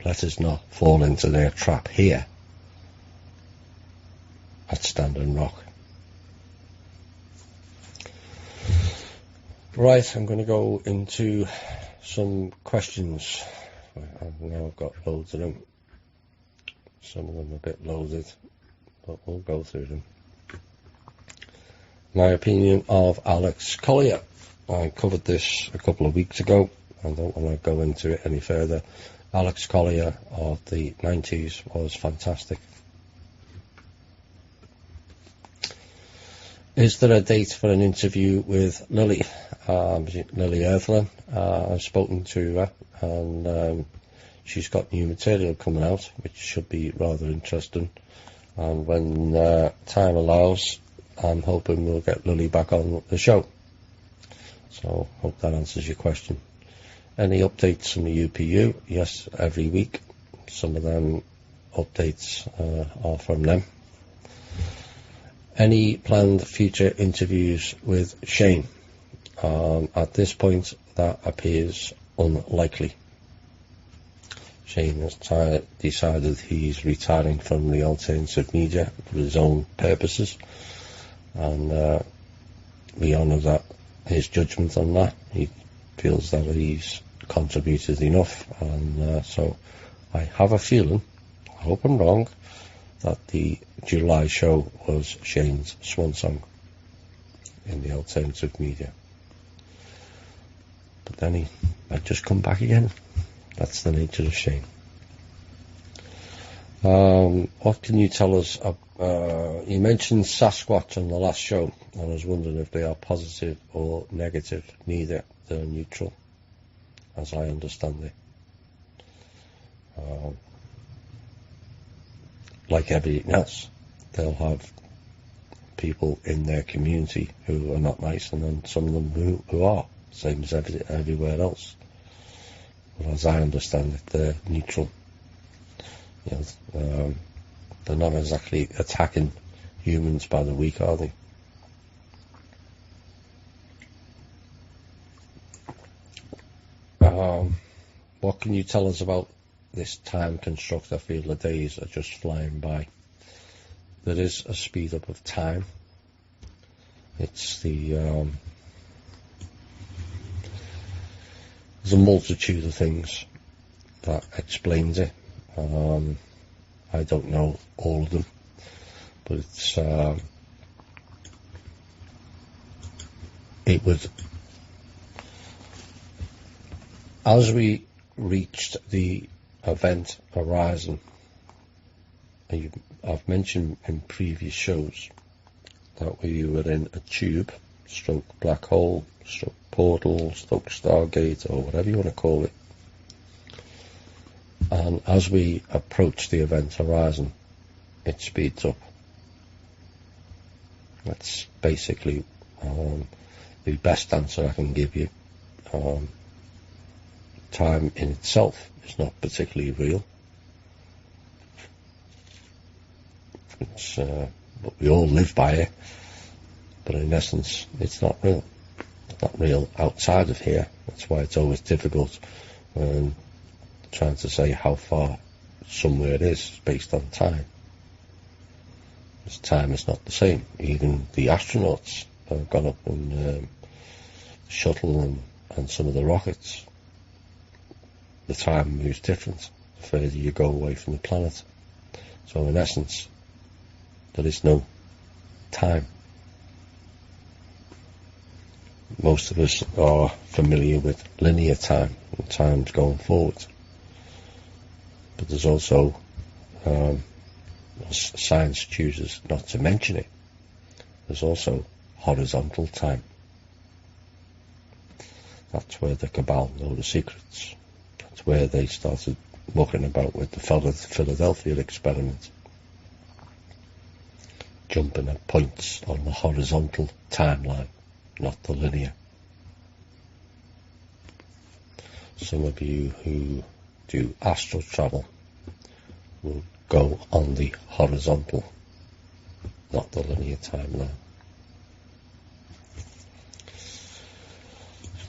A: Let us not fall into their trap here at Standing Rock. Right, I'm going to go into some questions. Now I've got loads of them. Some of them are a bit loaded, but we'll go through them. My opinion of Alex Collier. I covered this a couple of weeks ago. I don't want to go into it any further. Alex Collier of the 90s was fantastic. Is there a date for an interview with Lily? Lily Earthland. I've spoken to her, and she's got new material coming out, which should be rather interesting. And when time allows, I'm hoping we'll get Lily back on the show. So, hope that answers your question. Any updates from the UPU? Yes, every week. Some of them updates are from them. Any planned future interviews with Shane? At this point, that appears unlikely. Shane has decided he's retiring from the alternative media for his own purposes, and we honour his judgment on that. He feels that he's contributed enough, and so I have a feeling, I hope I'm wrong, that the July show was Shane's swan song in the alternative media. But then he might just come back again. That's the nature of Shane. What can you tell us? You mentioned Sasquatch on the last show, and I was wondering if they are positive or negative. Neither. They're neutral, as I understand it. Like everything else, they'll have people in their community who are not nice, and then some of them who are, same as everywhere else. But as I understand it, they're neutral. You know, they're not exactly attacking humans by the week, are they? What can you tell us about this time construct? I feel the days are just flying by. There is a speed up of time, It's there's a multitude of things that explains it. I don't know all of them, but it was as we reached the event horizon. I've mentioned in previous shows that we were in a tube, stroke black hole, stroke portal, stroke stargate, or whatever you want to call it. And as we approach the event horizon, it speeds up. That's basically the best answer I can give you. Time in itself is not particularly real. But we all live by it. But in essence, it's not real. It's not real outside of here. That's why it's always difficult when trying to say how far somewhere is based on time. Because time is not the same. Even the astronauts have gone up in the shuttle and some of the rockets. The time moves different the further you go away from the planet. So in essence, there is no time. Most of us are familiar with linear time, and time's going forward. But there's also, science chooses not to mention it, there's also horizontal time. That's where the cabal know the secrets. That's where they started mucking about with the Philadelphia experiment. Jumping at points on the horizontal timeline, not the linear. Some of you who do astral travel will go on the horizontal, not the linear timeline.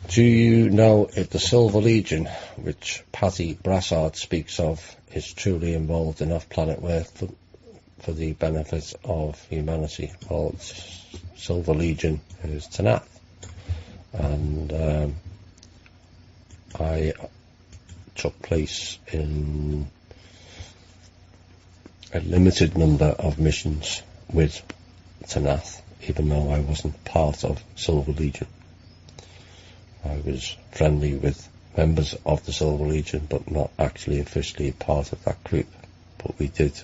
A: Do you know if the Silver Legion, which Patty Brassard speaks of, is truly involved in off-planet work for the benefit of humanity? Well, Silver Legion is Tanath, and I took place in a limited number of missions with Tanath, even though I wasn't part of Silver Legion. I was friendly with members of the Silver Legion, but not actually officially part of that group. But we did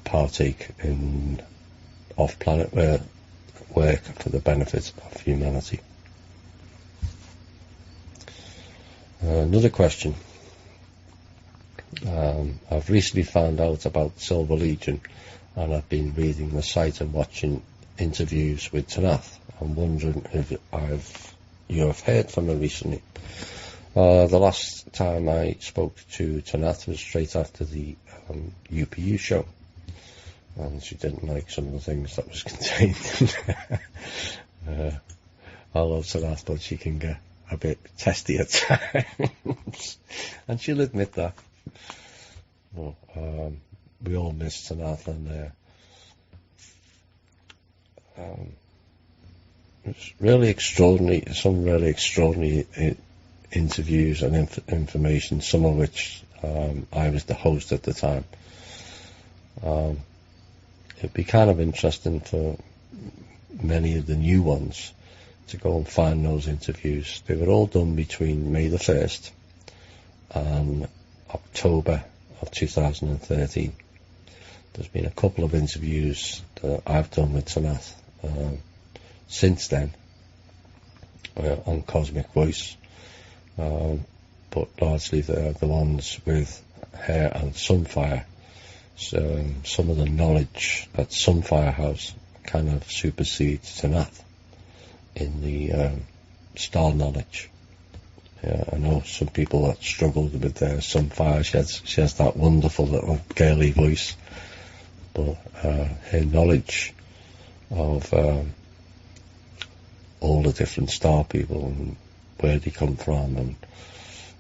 A: partake in off-planet work for the benefit of humanity. Another question. I've recently found out about Silver Legion, and I've been reading the site and watching interviews with Tanath. I'm wondering if you have heard from her recently. The last time I spoke to Tanath was straight after the UPU show, and she didn't like some of the things that was contained. I love Tanath, but she can get a bit testy at times, and she'll admit that. Well, we all miss Tanath, and it's really extraordinary, some really extraordinary interviews and information, some of which I was the host at the time. It'd be kind of interesting for many of the new ones to go and find those interviews. They were all done between May the 1st and October of 2013. There's been a couple of interviews that I've done with Tanath since then on Cosmic Voice, but largely the ones with her and Sunfire. So, some of the knowledge at Sunfire House kind of supersedes Tanath in the star knowledge. I know some people that struggled with their Sunfire. She has that wonderful little girly voice, but her knowledge of all the different star people and where they come from and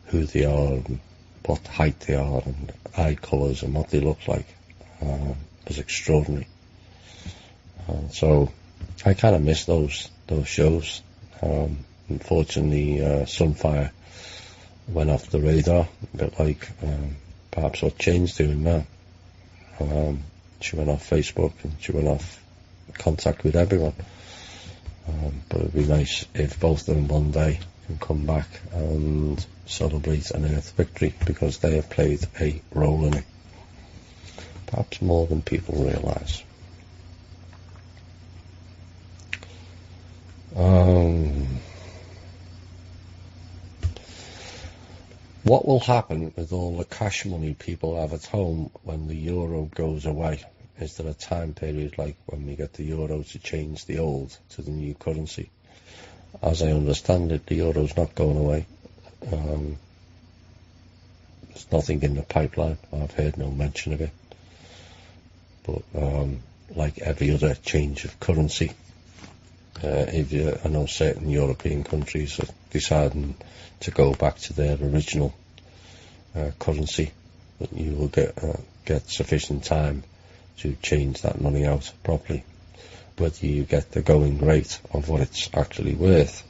A: who they are and what height they are and eye colours and what they look like is extraordinary. So I kind of miss those shows. Unfortunately, Sunfire went off the radar, a bit like perhaps what Jane's doing now. She went off Facebook and she went off contact with everyone. But it'd be nice if both of them one day can come back and celebrate an Earth victory, because they have played a role in it, perhaps more than people realise. What will happen with all the cash money people have at home when the euro goes away? Is there a time period like when we get the euro to change the old to the new currency? As I understand it, the euro's not going away. There's nothing in the pipeline. I've heard no mention of it. But like every other change of currency, I know certain European countries are deciding to go back to their original currency, but you will get sufficient time to change that money out properly. Whether you get the going rate of what it's actually worth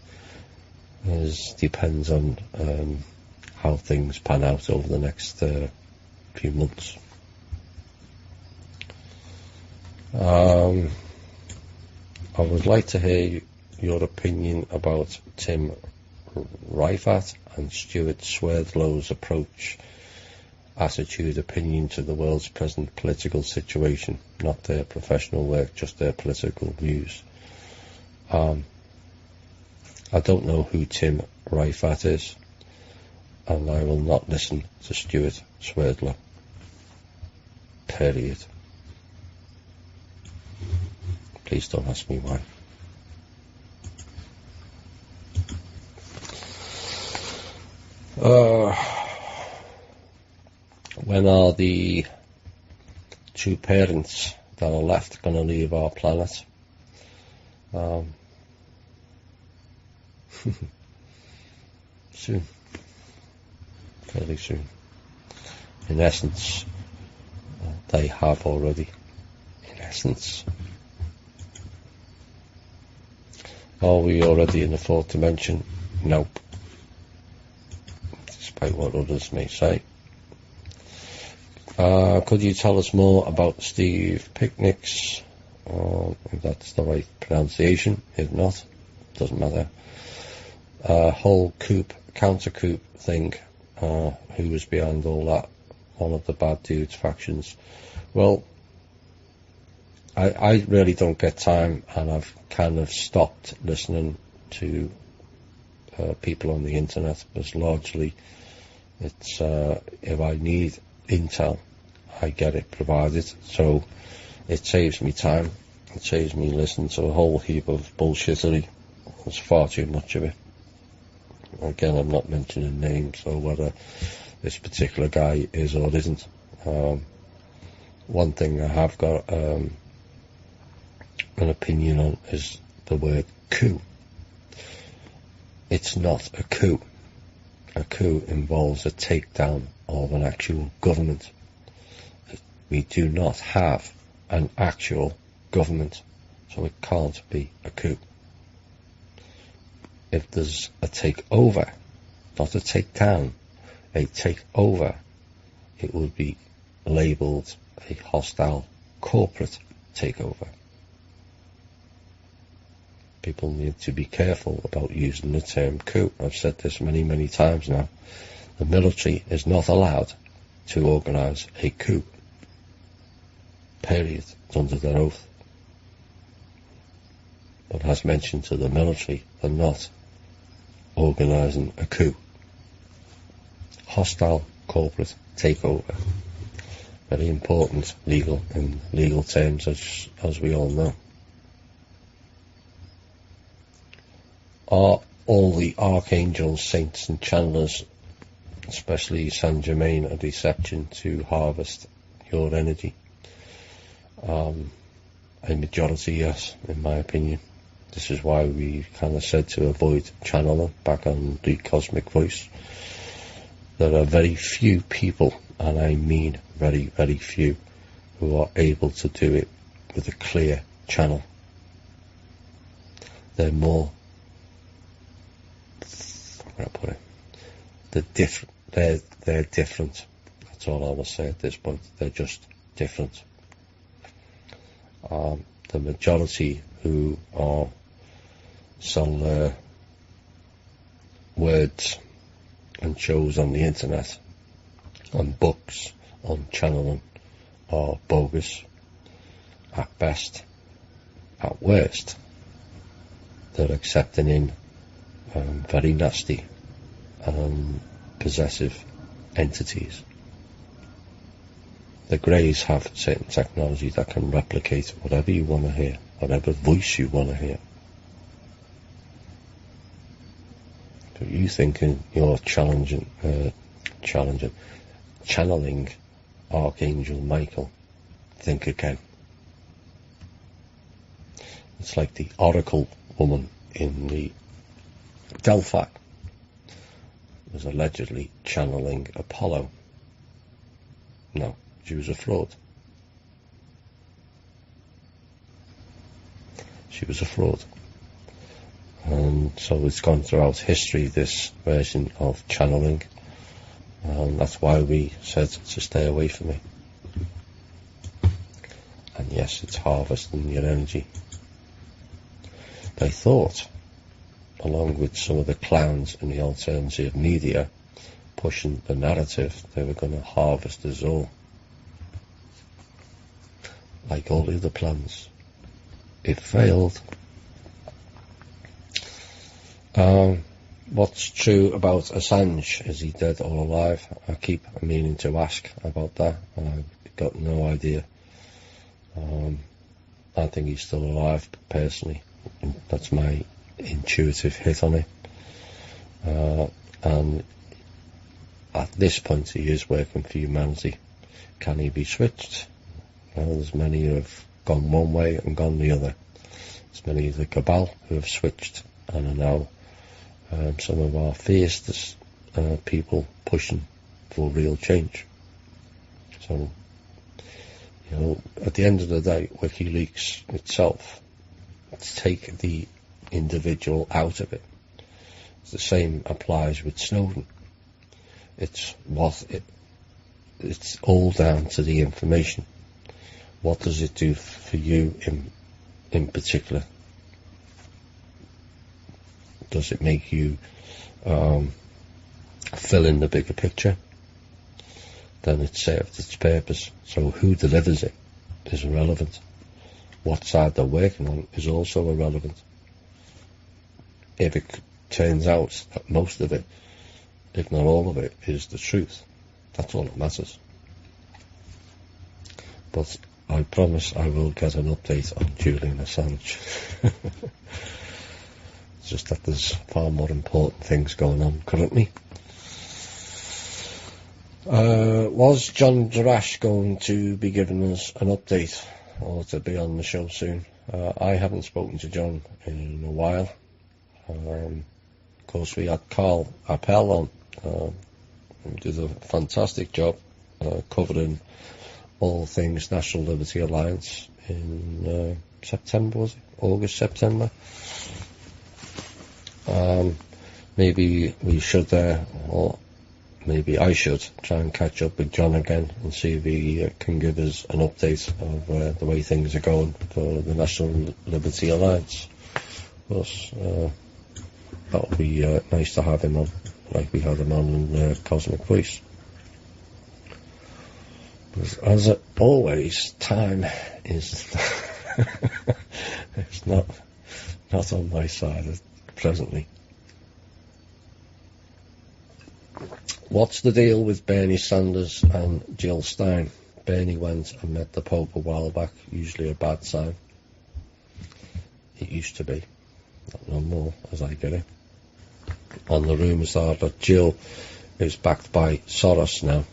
A: depends on how things pan out over the next few months. I would like to hear your opinion about Tim Reifert and Stuart Swerdlow's attitude, opinion to the world's present political situation, not their professional work, just their political views. I don't know who Tim Reifert is, and I will not listen to Stuart Swerdlow. Period. Please don't ask me why. When are the two parents that are left going to leave our planet? Soon. Fairly soon. In essence, they have already. In essence. Are we already in the fourth dimension? Nope. Despite what others may say. Could you tell us more about Steve Picnic's, if that's the right pronunciation? If not, doesn't matter. Whole counter-coup thing, who was behind all that? One of the bad dudes factions. Well, I really don't get time, and I've kind of stopped listening to people on the internet, because largely it's if I need intel, I get it provided, so it saves me time. It saves me listening to a whole heap of bullshittery. There's far too much of it. Again, I'm not mentioning names or whether this particular guy is or isn't. One thing I have got an opinion on is the word coup. It's not a coup. A coup involves a takedown of an actual government. We do not have an actual government, so it can't be a coup. If there's a takeover, not a takedown, a takeover, it would be labelled a hostile corporate takeover. People need to be careful about using the term coup. I've said this many, many times now. The military is not allowed to organise a coup. Period. It's under their oath. But as mentioned to the military, they're not organising a coup. Hostile corporate takeover. Very important in legal terms, as we all know. Are all the archangels, saints and channelers, especially Saint Germain, a deception to harvest your energy? A majority, yes, in my opinion. This is why we kind of said to avoid channeling back on the Cosmic Voice. There are very few people, and I mean very, very few, who are able to do it with a clear channel. they're more, how can I put it, they're different. They're different. That's all I will say at this point. They're just different. The majority who sell their words and shows on the internet, on books, on channeling, are bogus at best. At worst, they're accepting in very nasty possessive entities. The Greys have certain technology that can replicate whatever you want to hear, whatever voice you want to hear. So you thinking you're channeling Archangel Michael, think again. It's like the Oracle woman in the Delphi was allegedly channeling Apollo. No, she was a fraud. She was a fraud. And so it's gone throughout history, this version of channeling. And that's why we said to stay away from it. And yes, it's harvesting your energy. They thought, along with some of the clowns in the alternative media, pushing the narrative, they were going to harvest us all. Like all the other plans. It failed. What's true about Assange? Is he dead or alive? I keep meaning to ask about that. I've got no idea. I think he's still alive, personally. That's my intuitive hit on it. And at this point he is working for humanity. Can he be switched? Well, there's many who have gone one way and gone the other. There's many of the cabal who have switched and are now some of our fiercest people pushing for real change. So, you know, at the end of the day, WikiLeaks itself, to take the individual out of it. The same applies with Snowden. It's all down to the information. What does it do for you in particular? Does it make you fill in the bigger picture? Then it served its purpose. So who delivers it is irrelevant. What side they're working on is also irrelevant. If it turns out that most of it, if not all of it, is the truth, that's all that matters. But I promise I will get an update on Julian Assange. It's just that there's far more important things going on currently. Was John Jarash going to be giving us an update or to be on the show soon? I haven't spoken to John in a while. Of course, we had Carl Appel on, who did a fantastic job covering all things National Liberty Alliance in September, was it? August, September. Maybe we should, or maybe I should, try and catch up with John again and see if he can give us an update of the way things are going for the National Liberty Alliance. Of course, that would be nice to have him on, like we had him on in Cosmic Voice. But as always, time is it's not on my side presently. What's the deal with Bernie Sanders and Jill Stein? Bernie went and met the Pope a while back, usually a bad sign. It used to be, not no more, as I get it. And the rumours are that Jill is backed by Soros now.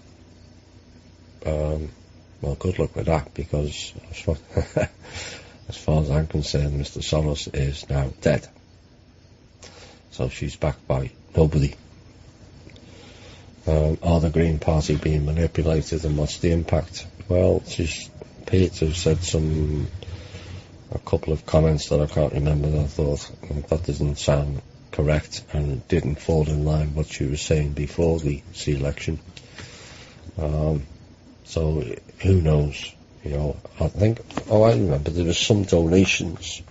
A: Well, good luck with that, because as far as I'm concerned, Mr. Soros is now dead. So she's backed by nobody. Are the Green Party being manipulated, and what's the impact? Well, she's appeared to have said some a couple of comments that I can't remember that I thought that doesn't sound correct, and it didn't fall in line what she was saying before the election. So who knows? I think, I remember there was some donations,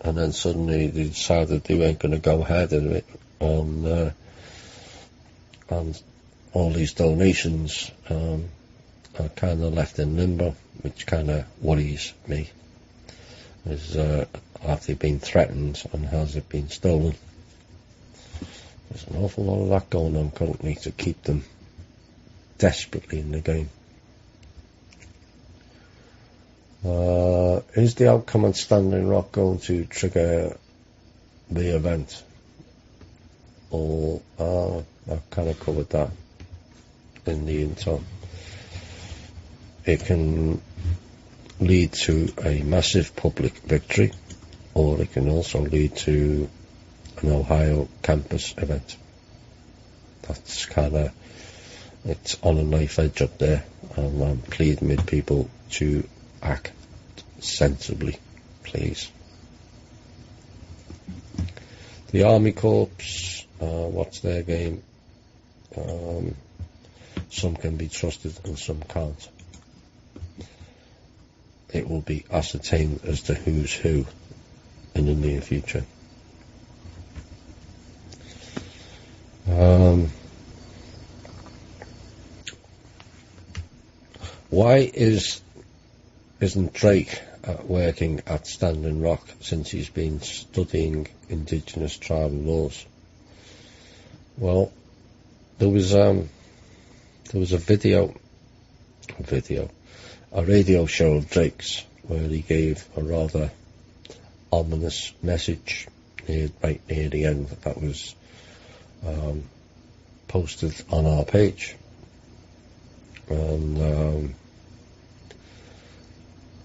A: and then suddenly they decided they weren't going to go ahead with it, and all these donations are kind of left in limbo, which kind of worries me. Have they been threatened, and has it been stolen? There's an awful lot of that going on currently to keep them desperately in the game. Is the outcome at Standing Rock going to trigger the event? Or I've kind of covered that in the intro. It can lead to a massive public victory, or it can also lead to an Ohio campus event. That's kind of, it's on a knife edge up there, and I'm pleading with people to act sensibly, please. The Army Corps, what's their game? Some can be trusted and some can't. It will be ascertained as to who's who in the near future. Why isn't Drake working at Standing Rock since he's been studying Indigenous tribal laws? Well, there was a radio show of Drake's where he gave a rather ominous message right near the end that was posted on our page, and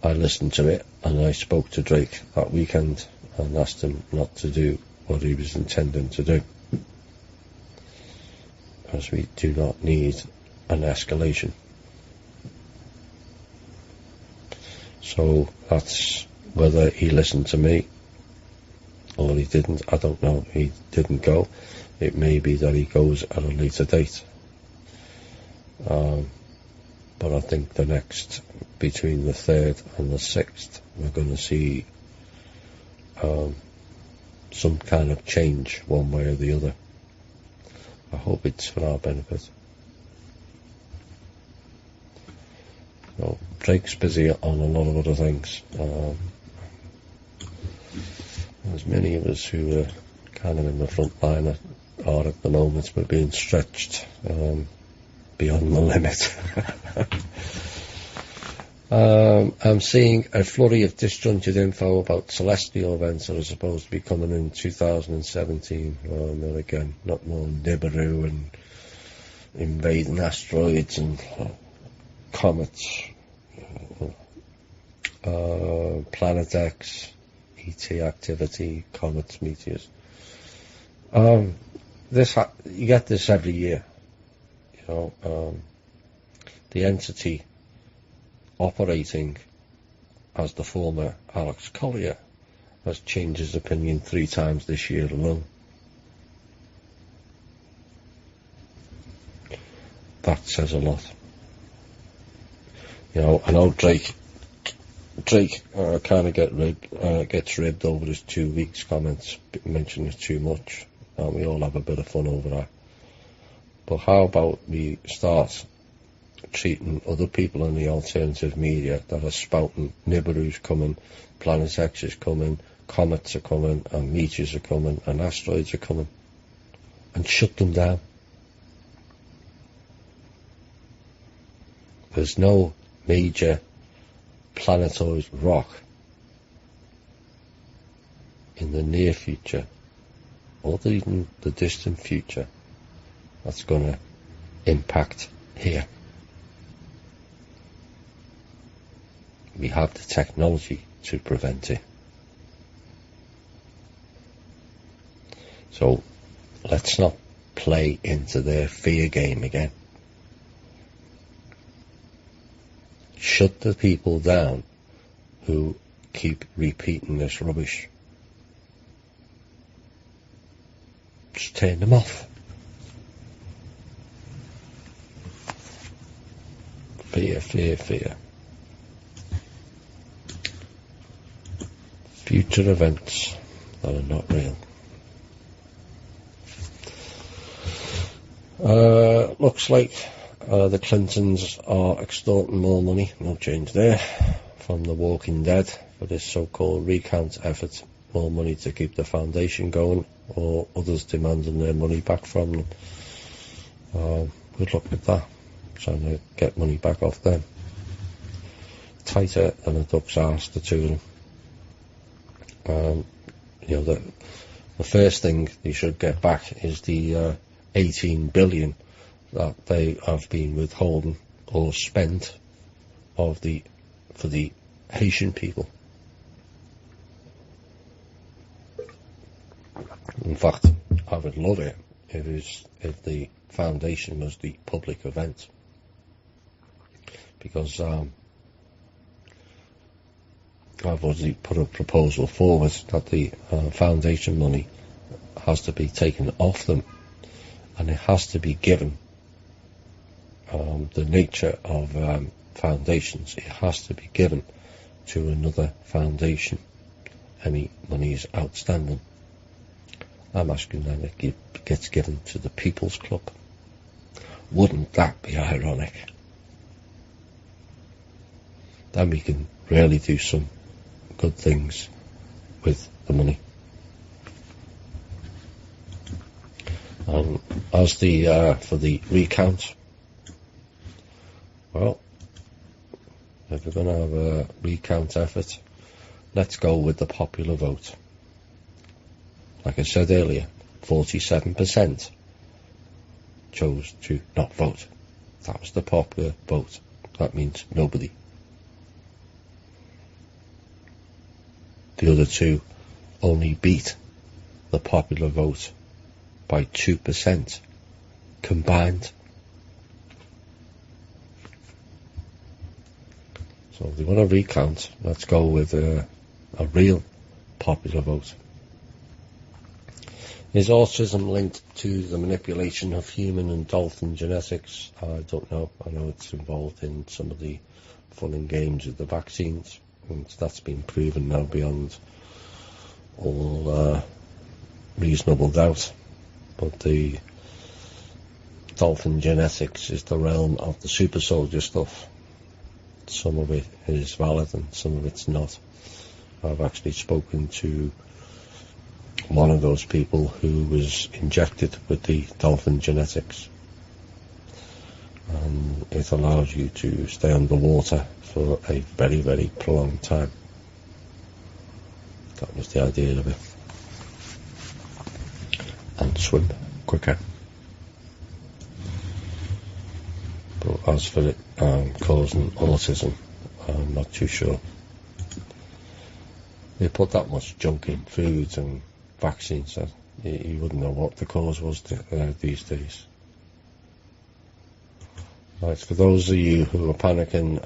A: I listened to it, and I spoke to Drake that weekend and asked him not to do what he was intending to do, as we do not need an escalation. So that's whether he listened to me or he didn't. I don't know. He didn't go. It may be that he goes at a later date. But I think between the 3rd and the 6th, we're going to see some kind of change one way or the other. I hope it's for our benefit. So Drake's busy on a lot of other things. There's many of us who are kind of in the front line are at the moment, but being stretched beyond the limit. I'm seeing a flurry of disjointed info about celestial events that are supposed to be coming in 2017. And again, not more Nibiru and invading asteroids and comets, Planet X, ET activity, comets, meteors. You get this every year. The entity operating as the former Alex Collier has changed his opinion 3 times this year alone. That says a lot. I know Drake kind of gets ribbed over his 2 weeks comments, mentioning it too much, and we all have a bit of fun over that. But how about we start treating other people in the alternative media that are spouting Nibiru's coming, Planet X is coming, comets are coming, and meteors are coming, and asteroids are coming, and shut them down? There's no major planetoid rock in the near future, or even the distant future, that's going to impact here. We have the technology to prevent it. So let's not play into their fear game again. Shut the people down who keep repeating this rubbish. Just turn them off. Fear, fear, fear. Future events that are not real. Looks like the Clintons are extorting more money, no change there, from the Walking Dead for this so-called recount effort. More money to keep the foundation going, or others demanding their money back from them. Good luck with that, trying to get money back off them. Tighter than a duck's arse, the two of them. The first thing they should get back is the 18 billion that they have been withholding or spent for the Haitian people. In fact, I would love it if the foundation was the public event, because I've already put a proposal forward that the foundation money has to be taken off them, and it has to be given. The nature of foundations, it has to be given to another foundation. Any money is outstanding. I'm asking that it gets given to the People's Club. Wouldn't that be ironic? Then we can really do some good things with the money. As for the recount, well, if we're going to have a recount effort, let's go with the popular vote. Like I said earlier, 47% chose to not vote. That was the popular vote. That means nobody. The other two only beat the popular vote by 2% combined. So if they want to recount, let's go with a real popular vote. Is autism linked to the manipulation of human and dolphin genetics? I don't know. I know it's involved in some of the fun and games with the vaccines, and that's been proven now beyond all reasonable doubt. But the dolphin genetics is the realm of the super soldier stuff. Some of it is valid and some of it's not. I've actually spoken to one of those people who was injected with the dolphin genetics, and it allows you to stay underwater for a very, very prolonged time. That was the idea of it. And swim quicker. But as for it causing autism, I'm not too sure. They put that much junk in foods and vaccines that you wouldn't know what the cause was these days. Right, for those of you who are panicking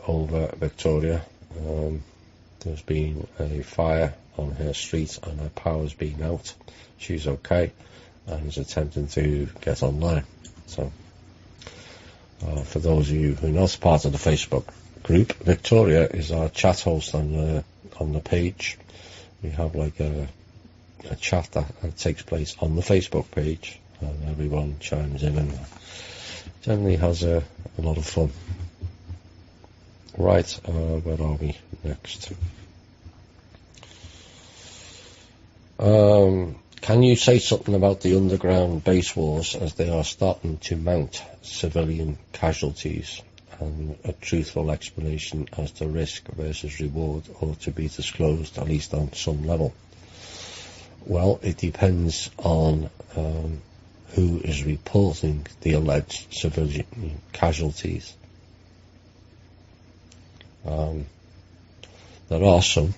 A: over Victoria, there's been a fire on her street and her power's been out. She's okay and is attempting to get online. So, for those of you who are not part of the Facebook group, Victoria is our chat host on the page. We have like a chat that takes place on the Facebook page, and everyone chimes in and generally has a lot of fun. Right, where are we next? Can you say something about the underground base wars, as they are starting to mount civilian casualties, and a truthful explanation as to risk versus reward ought to be disclosed, at least on some level? Well, it depends on who is reporting the alleged civilian casualties. There are some,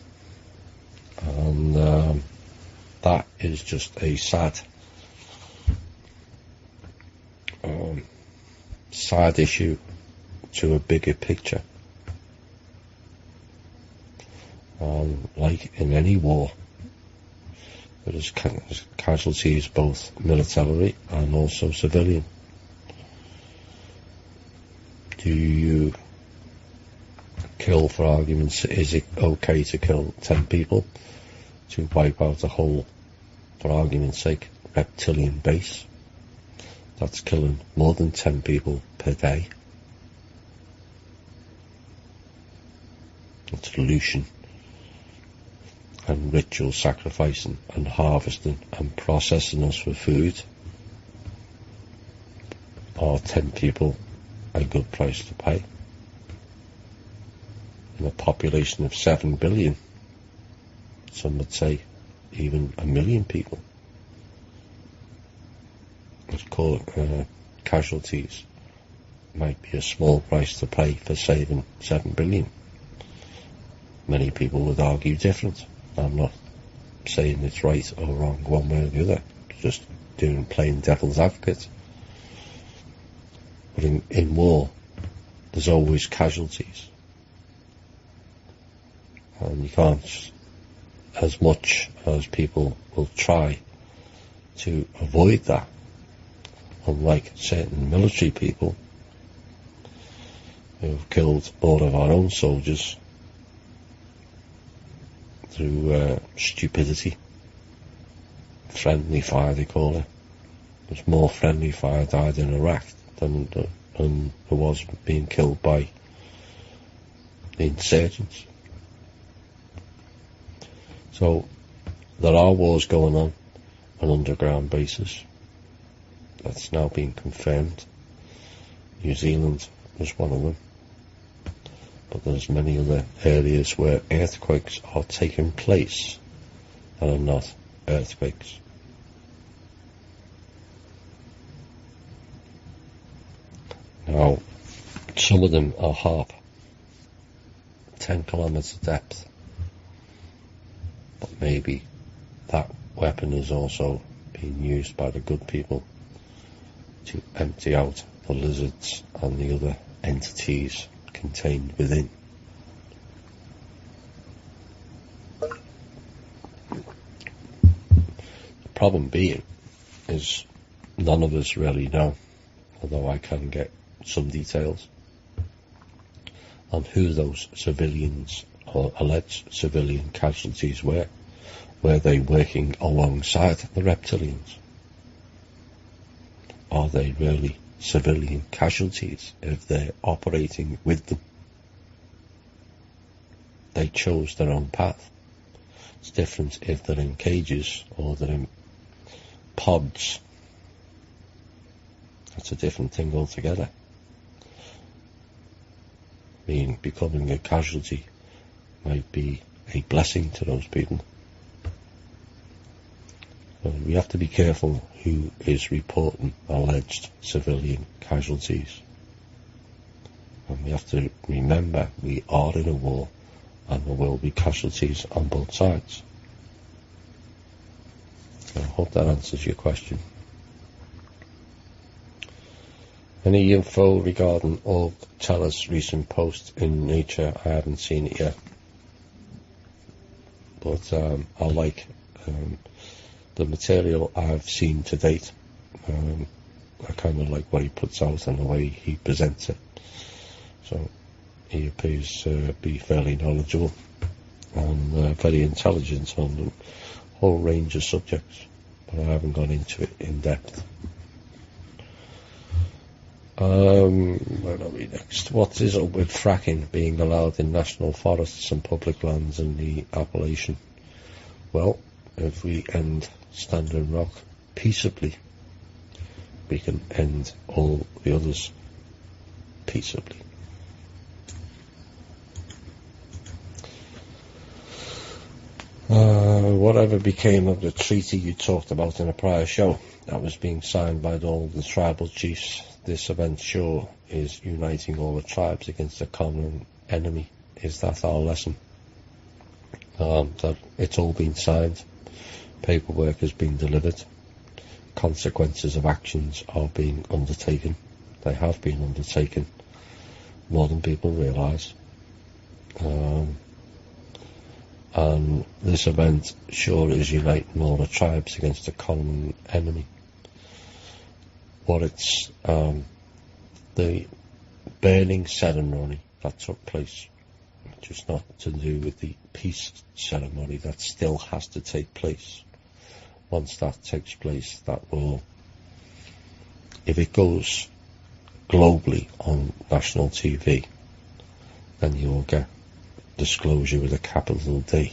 A: and that is just a sad issue to a bigger picture. Like in any war, there's casualties, both military and also civilian. Do you kill, for arguments, is it okay to kill 10 people to wipe out a whole, for argument's sake, reptilian base? That's killing more than 10 people per day. It's illusion and ritual sacrificing and harvesting and processing us for food. Are 10 people a good price to pay? In a population of 7 billion, some would say even 1 million people, let's call it casualties, might be a small price to pay for saving 7 billion. Many people would argue different. I'm not saying it's right or wrong one way or the other, just doing plain devil's advocate. But in war, there's always casualties. And you can't, as much as people will try to avoid that, unlike certain military people who have killed more of our own soldiers through stupidity. Friendly fire, they call it. There's more friendly fire died in Iraq than there was being killed by the insurgents. So there are wars going on underground basis. That's now been confirmed. New Zealand was one of them. But there's many other areas where earthquakes are taking place that are not earthquakes. Now, some of them are HARP, 10 kilometers depth. But maybe that weapon is also being used by the good people to empty out the lizards and the other entities contained within. The problem being is none of us really know, although I can get some details on who those civilians or alleged civilian casualties were. Were they working alongside the reptilians? Are they really civilian casualties if they're operating with them? They chose their own path. It's different if they're in cages or they're in pods. That's a different thing altogether. Becoming a casualty might be a blessing to those people. We have to be careful who is reporting alleged civilian casualties. And we have to remember we are in a war and there will be casualties on both sides. I hope that answers your question. Any info regarding Org Teller's recent post in Nature? I haven't seen it yet. But I like the material I've seen to date. I kind of like what he puts out and the way he presents it. So he appears to be fairly knowledgeable and very intelligent on a whole range of subjects. But I haven't gone into it in depth. Where are we next? What is up with fracking being allowed in national forests and public lands in the Appalachian? Well, if we end Standing Rock peaceably, we can end all the others peaceably. Whatever became of the treaty you talked about in a prior show that was being signed by all the tribal chiefs? This event sure is uniting all the tribes against a common enemy. Is that our lesson? That it's all been signed, paperwork has been delivered, consequences of actions are being undertaken. They have been undertaken more than people realise. And this event sure is uniting all the tribes against a common enemy. What it's the burning ceremony that took place, which is not to do with the peace ceremony that still has to take place. Once that takes place, that will, if it goes globally on national TV, then you will get disclosure with a capital D.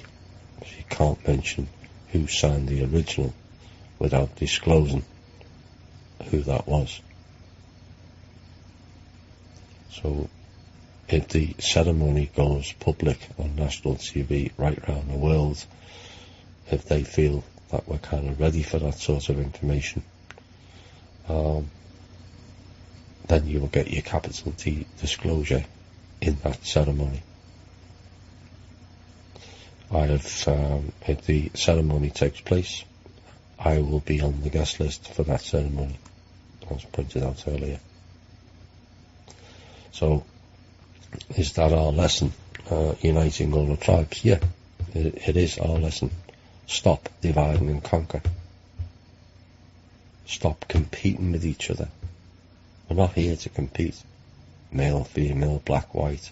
A: You can't mention who signed the original without disclosing who that was. So if the ceremony goes public on national TV right around the world, if they feel that we're kind of ready for that sort of information, then you will get your capital T disclosure in that ceremony. If the ceremony takes place, I will be on the guest list for that ceremony, as pointed out earlier. So, is that our lesson, uniting all the tribes? Yeah, it is our lesson. Stop dividing and conquer. Stop competing with each other. We're not here to compete. Male, female, black, white,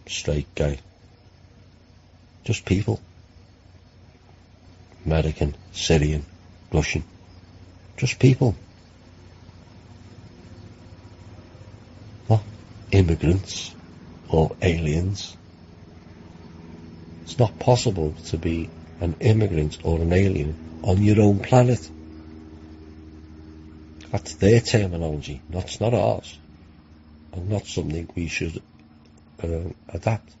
A: straight, gay. Just people. American, Syrian, Russian. Just people. Not immigrants or aliens. It's not possible to be an immigrant or an alien on your own planet. That's their terminology. That's not ours. And not something we should adopt.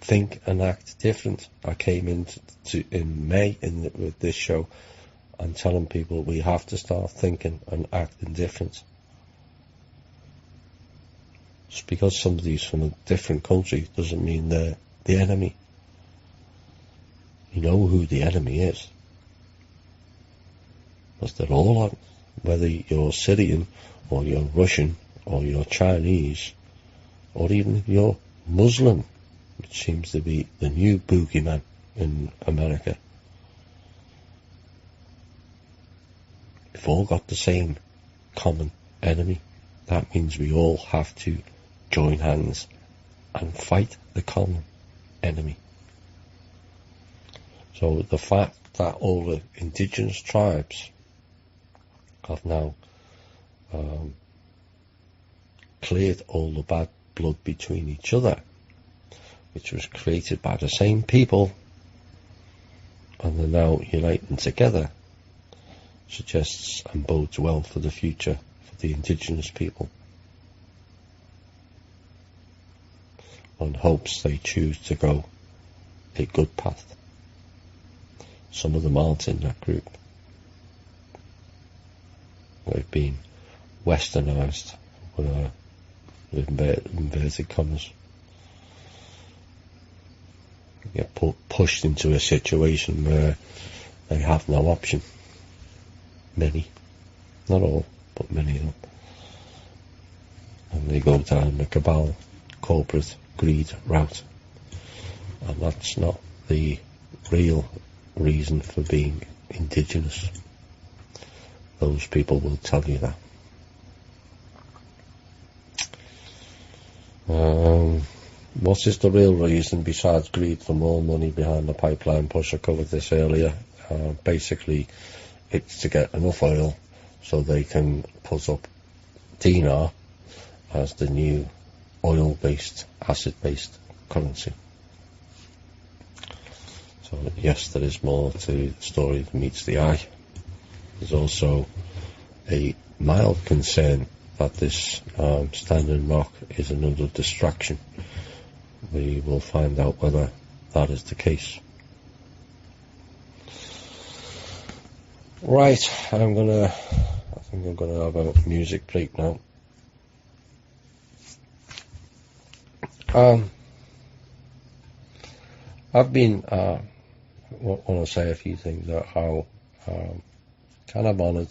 A: Think and act different. I came in May with this show and telling people we have to start thinking and acting different. Just because somebody's from a different country doesn't mean they're the enemy. You know who the enemy is. Because they're all on. Whether you're Syrian or you're Russian or you're Chinese or even you're Muslim, which seems to be the new boogeyman in America. We've all got the same common enemy. That means we all have to join hands and fight the common enemy. So the fact that all the indigenous tribes have now cleared all the bad blood between each other, which was created by the same people, and they're now uniting together, suggests and bodes well for the future for the indigenous people, and hopes they choose to go a good path. Some of them aren't in that group. They've been westernized with inverted commas. They get pushed into a situation where they have no option. Many, not all, but many of them. And they go down the cabal, corporate greed route. And that's not the real reason for being indigenous. Those people will tell you that. What is the real reason besides greed for more money behind the pipeline push? I covered this earlier. Basically, it's to get enough oil so they can put up dinar as the new oil-based, acid-based currency. So yes, there is more to the story than meets the eye. There's also a mild concern that this standing rock is another distraction. We will find out whether that is the case. Right, I think I'm gonna have a music break now. I've been want to say a few things about how kind of honoured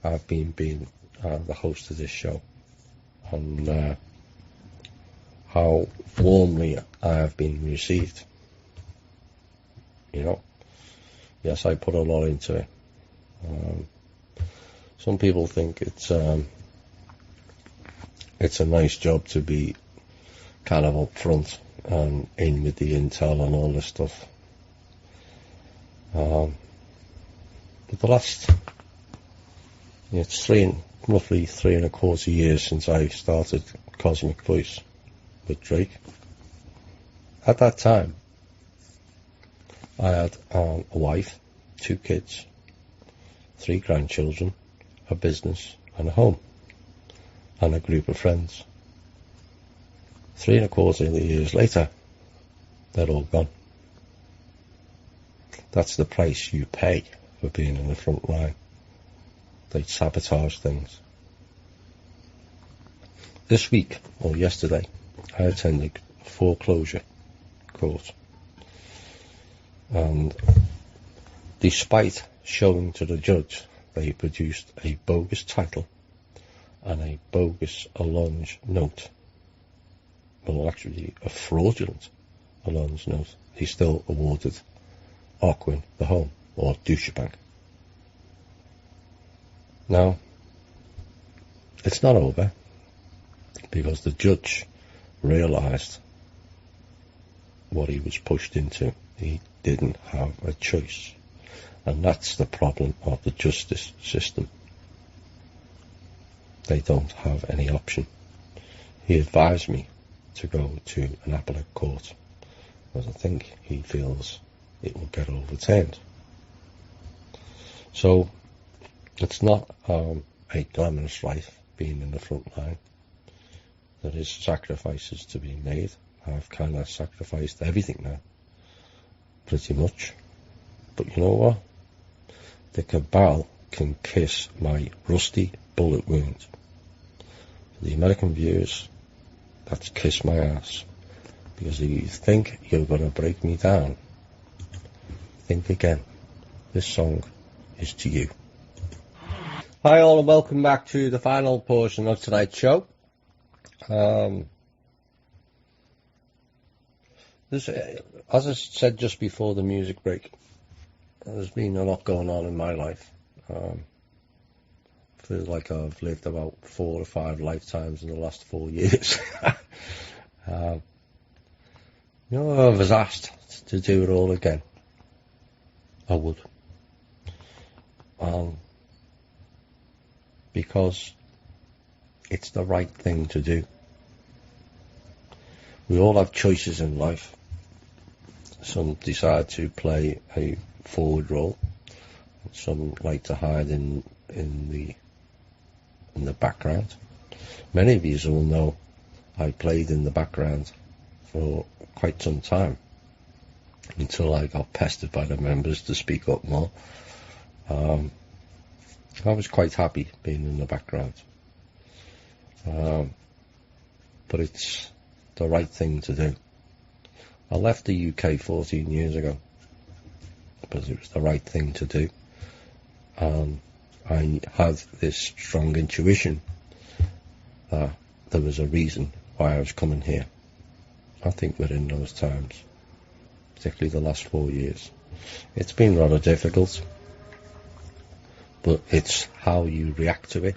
A: I've been being the host of this show. and how warmly I have been received. You know, yes, I put a lot into it. Some people think it's a nice job to be kind of up front and in with the intel and all this stuff. But the last, it's roughly 3.25 years since I started Cosmic Voice with Drake. At that time, I had a wife, 2 kids, 3 grandchildren, a business and a home, and a group of friends. 3.25 years later, they're all gone. That's the price you pay for being in the front line. They sabotage things. This week, or yesterday, I attended foreclosure court. And despite showing to the judge they produced a bogus title and a bogus allonge note, well, actually a fraudulent allonge note, he still awarded Ocwen the home, or douchebag. Now, it's not over, because the judge realised what he was pushed into. He didn't have a choice. And that's the problem of the justice system. They don't have any option. He advised me to go to an appellate court, because I think he feels it will get overturned. So, it's not a glamorous life being in the front line. There is sacrifices to be made. I've kind of sacrificed everything now, pretty much. But you know what? The cabal can kiss my rusty bullet wound. For the American viewers, that's kiss my ass. Because if you think you're going to break me down, think again. This song is to you. Hi all, and welcome back to the final portion of tonight's show. As I said just before the music break, there's been a lot going on in my life. I feel like I've lived about 4 or 5 lifetimes in the last 4 years. You know, I was asked to do it all again. I would. Because it's the right thing to do. We all have choices in life. Some decide to play a forward role. Some like to hide in the background. Many of you will know I played in the background for quite some time, until I got pestered by the members to speak up more. I was quite happy being in the background. But it's the right thing to do. I left the UK 14 years ago because it was the right thing to do. I had this strong intuition that there was a reason why I was coming here. I think we're in those times, particularly the last 4 years. It's been rather difficult, but it's how you react to it.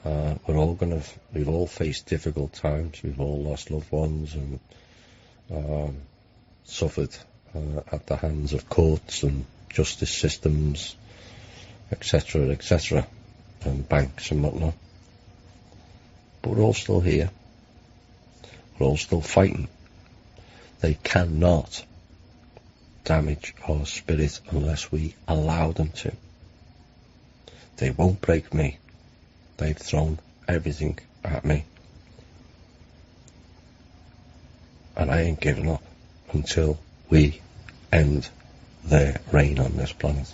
A: We've all faced difficult times. We've all lost loved ones and suffered at the hands of courts and justice systems, etc., etc., and banks and whatnot. But we're all still here. We're all still fighting. They cannot damage our spirit unless we allow them to. They won't break me. They've thrown everything at me. And I ain't giving up until we end their reign on this planet.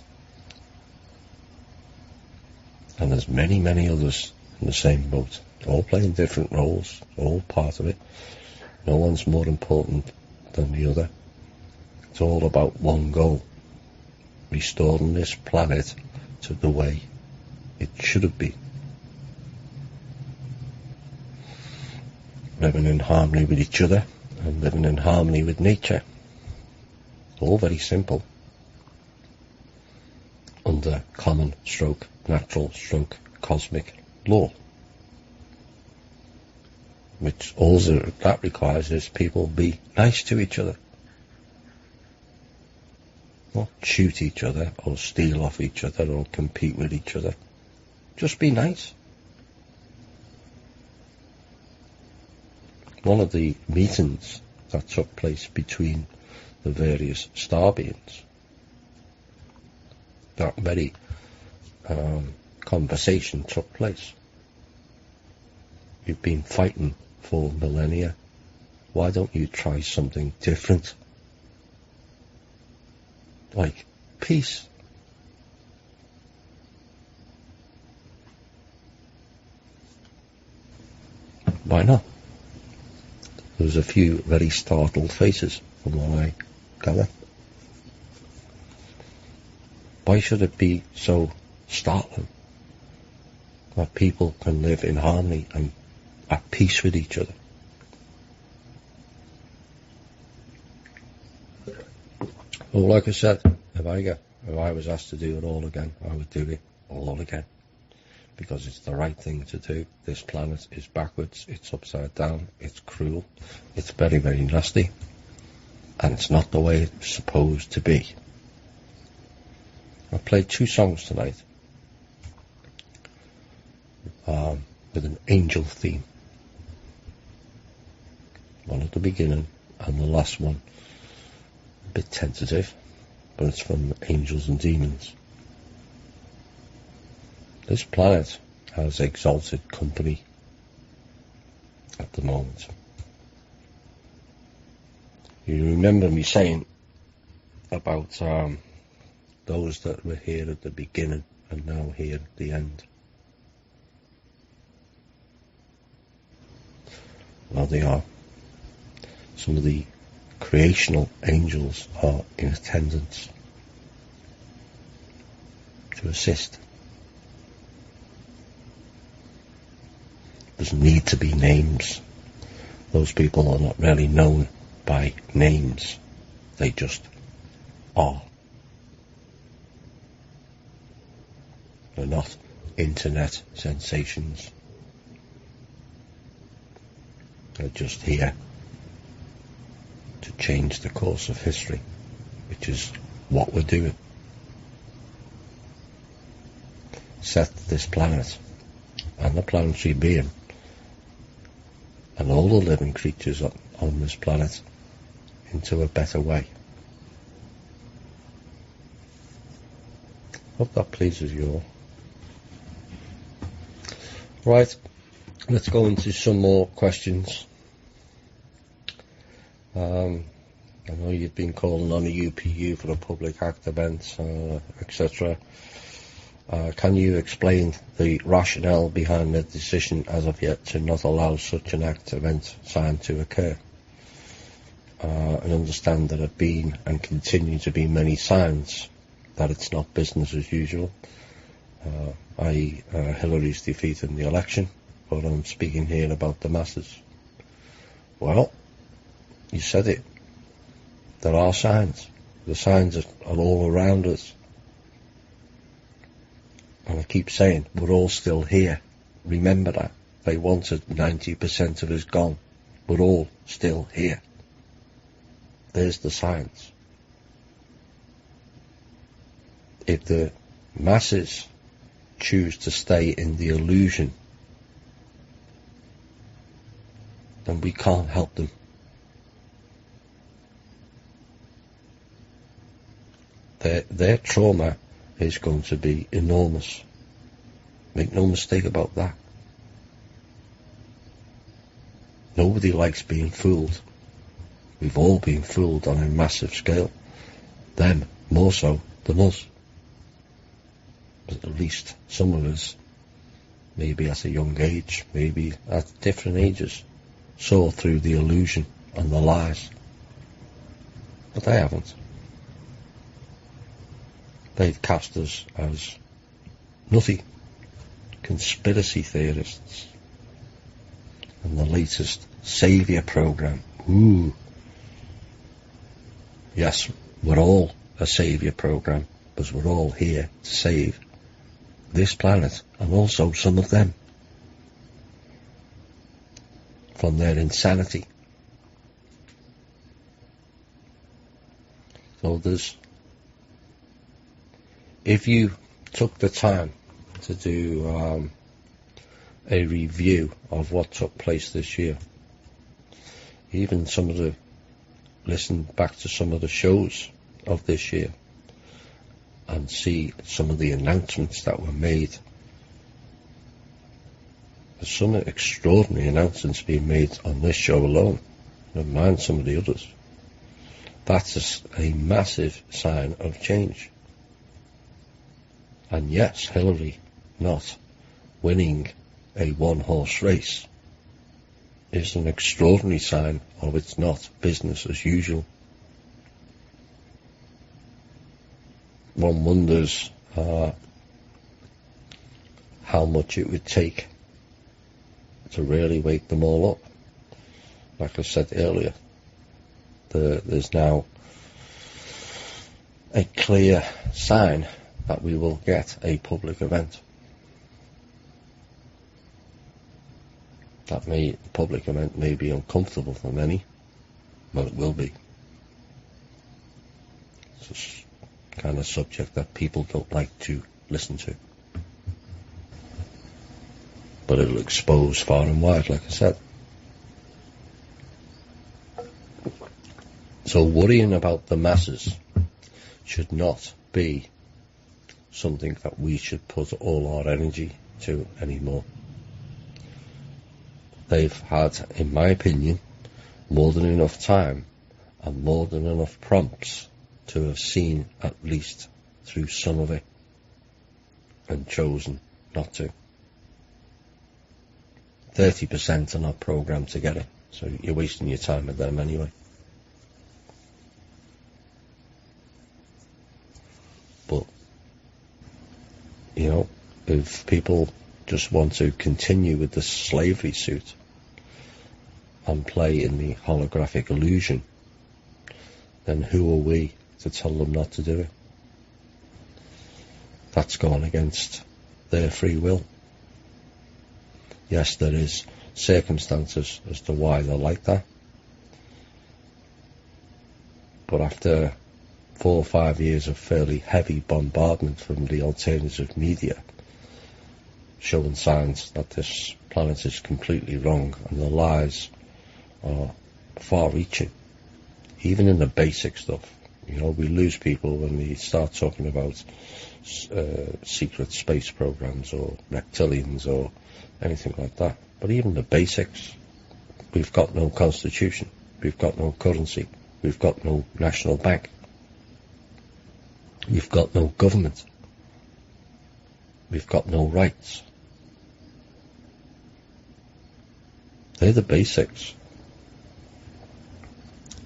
A: And there's many, many others in the same boat, all playing different roles, all part of it. No one's more important than the other. It's all about one goal: restoring this planet to the way it should have been. living in harmony with each other and living in harmony with nature. All very simple. Under common stroke, natural stroke, cosmic law. Which all that requires is people be nice to each other. Not shoot each other or steal off each other or compete with each other. Just be nice. One of the meetings that took place between the various star beings, that very conversation took place. You've been fighting for millennia. Why don't you try something different? Like peace. Why not? There was a few very startled faces from what I gather. Why should it be so startling that people can live in harmony and at peace with each other? Well, like I said, if I was asked to do it all again, I would do it all again. Because it's the right thing to do. This planet is backwards, it's upside down, it's cruel, it's very, very nasty, and it's not the way it's supposed to be. I played 2 songs tonight with an angel theme. One at the beginning and the last one a bit tentative, but it's from Angels and Demons. This planet has exalted company at the moment. You remember me saying about those that were here at the beginning and now here at the end. Well, they are. Some of the creational angels are in attendance to assist. Doesn't need to be names. Those people are not really known by names. They just are. They're not internet sensations. They're just here to change the course of history, which is what we're doing. Set this planet and the planetary being and all the living creatures on this planet into a better way. Hope that pleases you all. Right, let's go into some more questions. I know you've been calling on a UPU for a public act event, etc. Can you explain the rationale behind the decision as of yet to not allow such an act event sign to occur? And understand there have been and continue to be many signs that it's not business as usual, i.e. Hillary's defeat in the election, but I'm speaking here about the masses. Well, you said it. There are signs. The signs are all around us. And I keep saying, we're all still here. Remember that. They wanted 90% of us gone. We're all still here. There's the signs. If the masses choose to stay in the illusion, then we can't help them. Their trauma is going to be enormous. Make no mistake about that. Nobody likes being fooled. We've all been fooled on a massive scale. Them more so than us. But at least some of us, maybe at a young age, maybe at different ages, saw through the illusion and the lies. But they haven't. They've cast us as nutty conspiracy theorists. And the latest saviour program. Ooh. Yes, we're all a saviour program, because we're all here to save this planet and also some of them from their insanity. So if you took the time to do a review of what took place this year, even listen back to some of the shows of this year and see some of the announcements that were made. There's some extraordinary announcements being made on this show alone, never mind some of the others. That's a massive sign of change. And yes, Hillary not winning a one-horse race is an extraordinary sign of it's not business as usual. One wonders how much it would take to really wake them all up. Like I said earlier, there's now a clear sign that we will get a public event. That public event may be uncomfortable for many, but it will be. It's a kind of subject that people don't like to listen to. But it'll expose far and wide, like I said. So worrying about the masses should not be something that we should put all our energy to anymore. They've had, in my opinion, more than enough time and more than enough prompts to have seen at least through some of it and chosen not to. 30% are not programmed to get it, so you're wasting your time with them anyway. But, if people just want to continue with the slavery suit and play in the holographic illusion, then who are we to tell them not to do it? That's gone against their free will. Yes, there is circumstances as to why they're like that. But after 4 or 5 years of fairly heavy bombardment from the alternative media, showing signs that this planet is completely wrong and the lies are far-reaching, even in the basic stuff. We lose people when we start talking about secret space programs or reptilians or anything like that. But even the basics, we've got no constitution, we've got no currency, we've got no national bank, we've got no government, we've got no rights. They're the basics.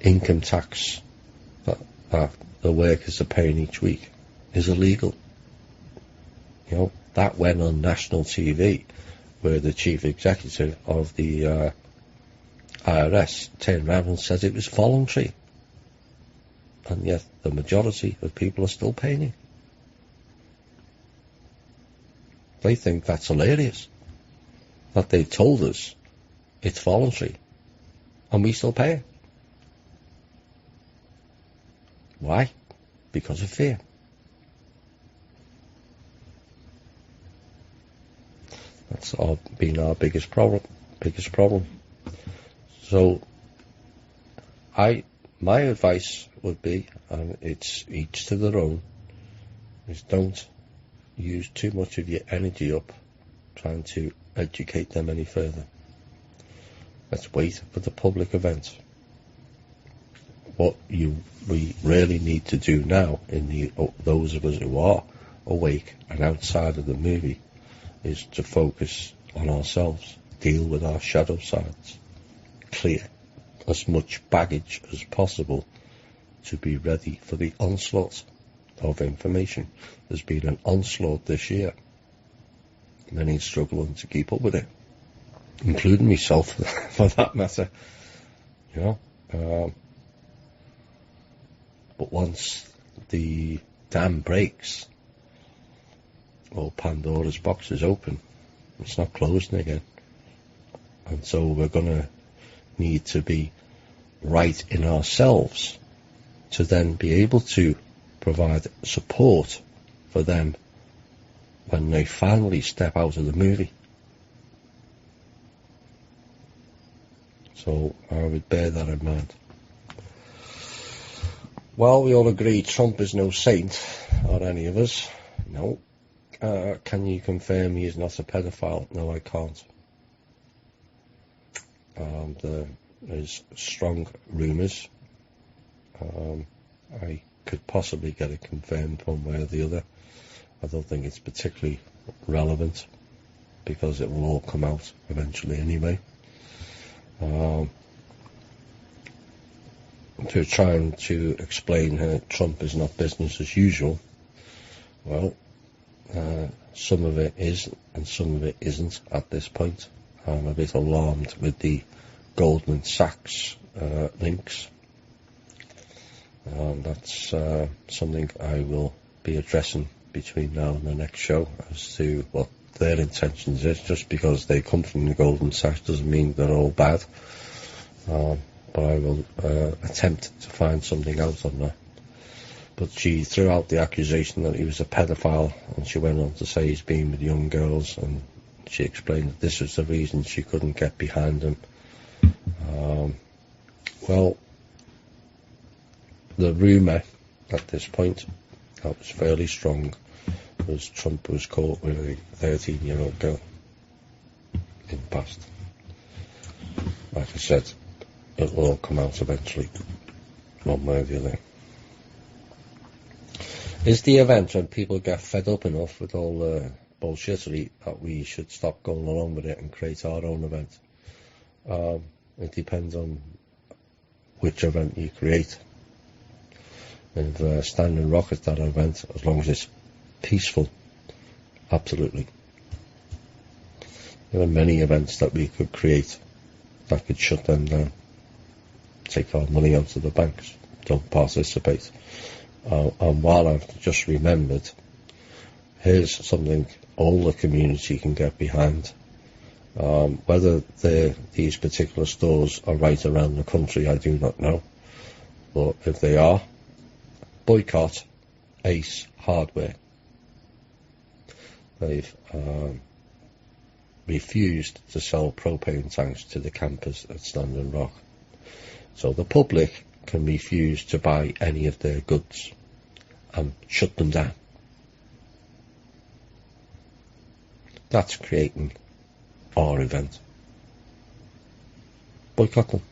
A: Income tax that the workers are paying each week is illegal. That went on national TV, where the chief executive of the IRS turned around and said it was voluntary. And yet the majority of people are still paying it. They think that's hilarious, that they told us it's voluntary, and we still pay it. Why? Because of fear. That's been our biggest problem. So, my advice would be, and it's each to their own, is don't use too much of your energy up trying to educate them any further. Let's wait for the public event. What we really need to do now, those of us who are awake and outside of the movie, is to focus on ourselves, deal with our shadow sides, clear as much baggage as possible to be ready for the onslaught of information. There's been an onslaught this year. Many struggling to keep up with it. including myself, for that matter. You know, but once the dam breaks, or Pandora's box is open, it's not closing again. And so we're going to need to be right in ourselves to then be able to provide support for them when they finally step out of the movie. So I would bear that in mind. Well, we all agree Trump is no saint, or any of us. No. Can you confirm he is not a pedophile? No, I can't. There's strong rumours. I could possibly get it confirmed one way or the other. I don't think it's particularly relevant because it will all come out eventually anyway. To trying to explain how Trump is not business as usual, well, some of it is and some of it isn't at this point. I'm a bit alarmed with the Goldman Sachs links. That's something I will be addressing between now and the next show as to what their intentions is. Just because they come from the Goldman Sachs doesn't mean they're all bad. But I will attempt to find something out on that. But she threw out the accusation that he was a pedophile, and she went on to say he's been with young girls, and she explained that this was the reason she couldn't get behind him. Well, the rumour at this point, that was fairly strong, was Trump was caught with a 13-year-old girl in the past. Like I said, it will all come out eventually, one way or the other. Is the event when people get fed up enough with all the bullshittery that we should stop going along with it and create our own event? It depends on which event you create. If Standing Rock at that event, as long as it's peaceful, absolutely. There are many events that we could create that could shut them down, take our money out of the banks, don't participate. And while I've just remembered, here's something all the community can get behind. Whether these particular stores are right around the country, I do not know. But if they are, boycott Ace Hardware. They've refused to sell propane tanks to the campers at Standing Rock. So the public can refuse to buy any of their goods and shut them down. That's creating our event. Boycott them.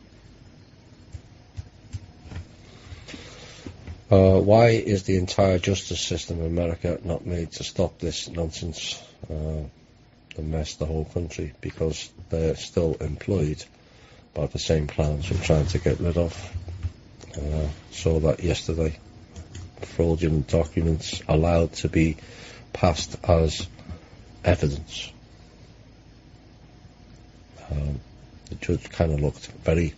A: Why is the entire justice system in America not made to stop this nonsense and mess the whole country? Because they're still employed by the same clowns we're trying to get rid of. Saw that yesterday. Fraudulent documents allowed to be passed as evidence. The judge kind of looked very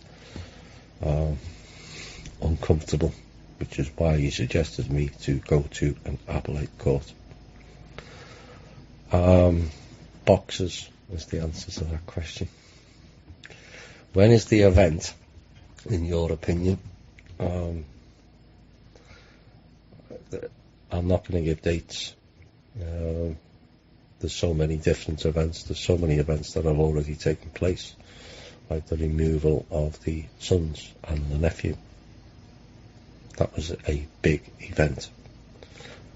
A: uncomfortable, which is why he suggested me to go to an appellate court. Boxers is the answer to that question. When is the event, in your opinion? I'm not going to give dates. There's so many different events. There's so many events that have already taken place, like the removal of the sons and the nephew. That was a big event,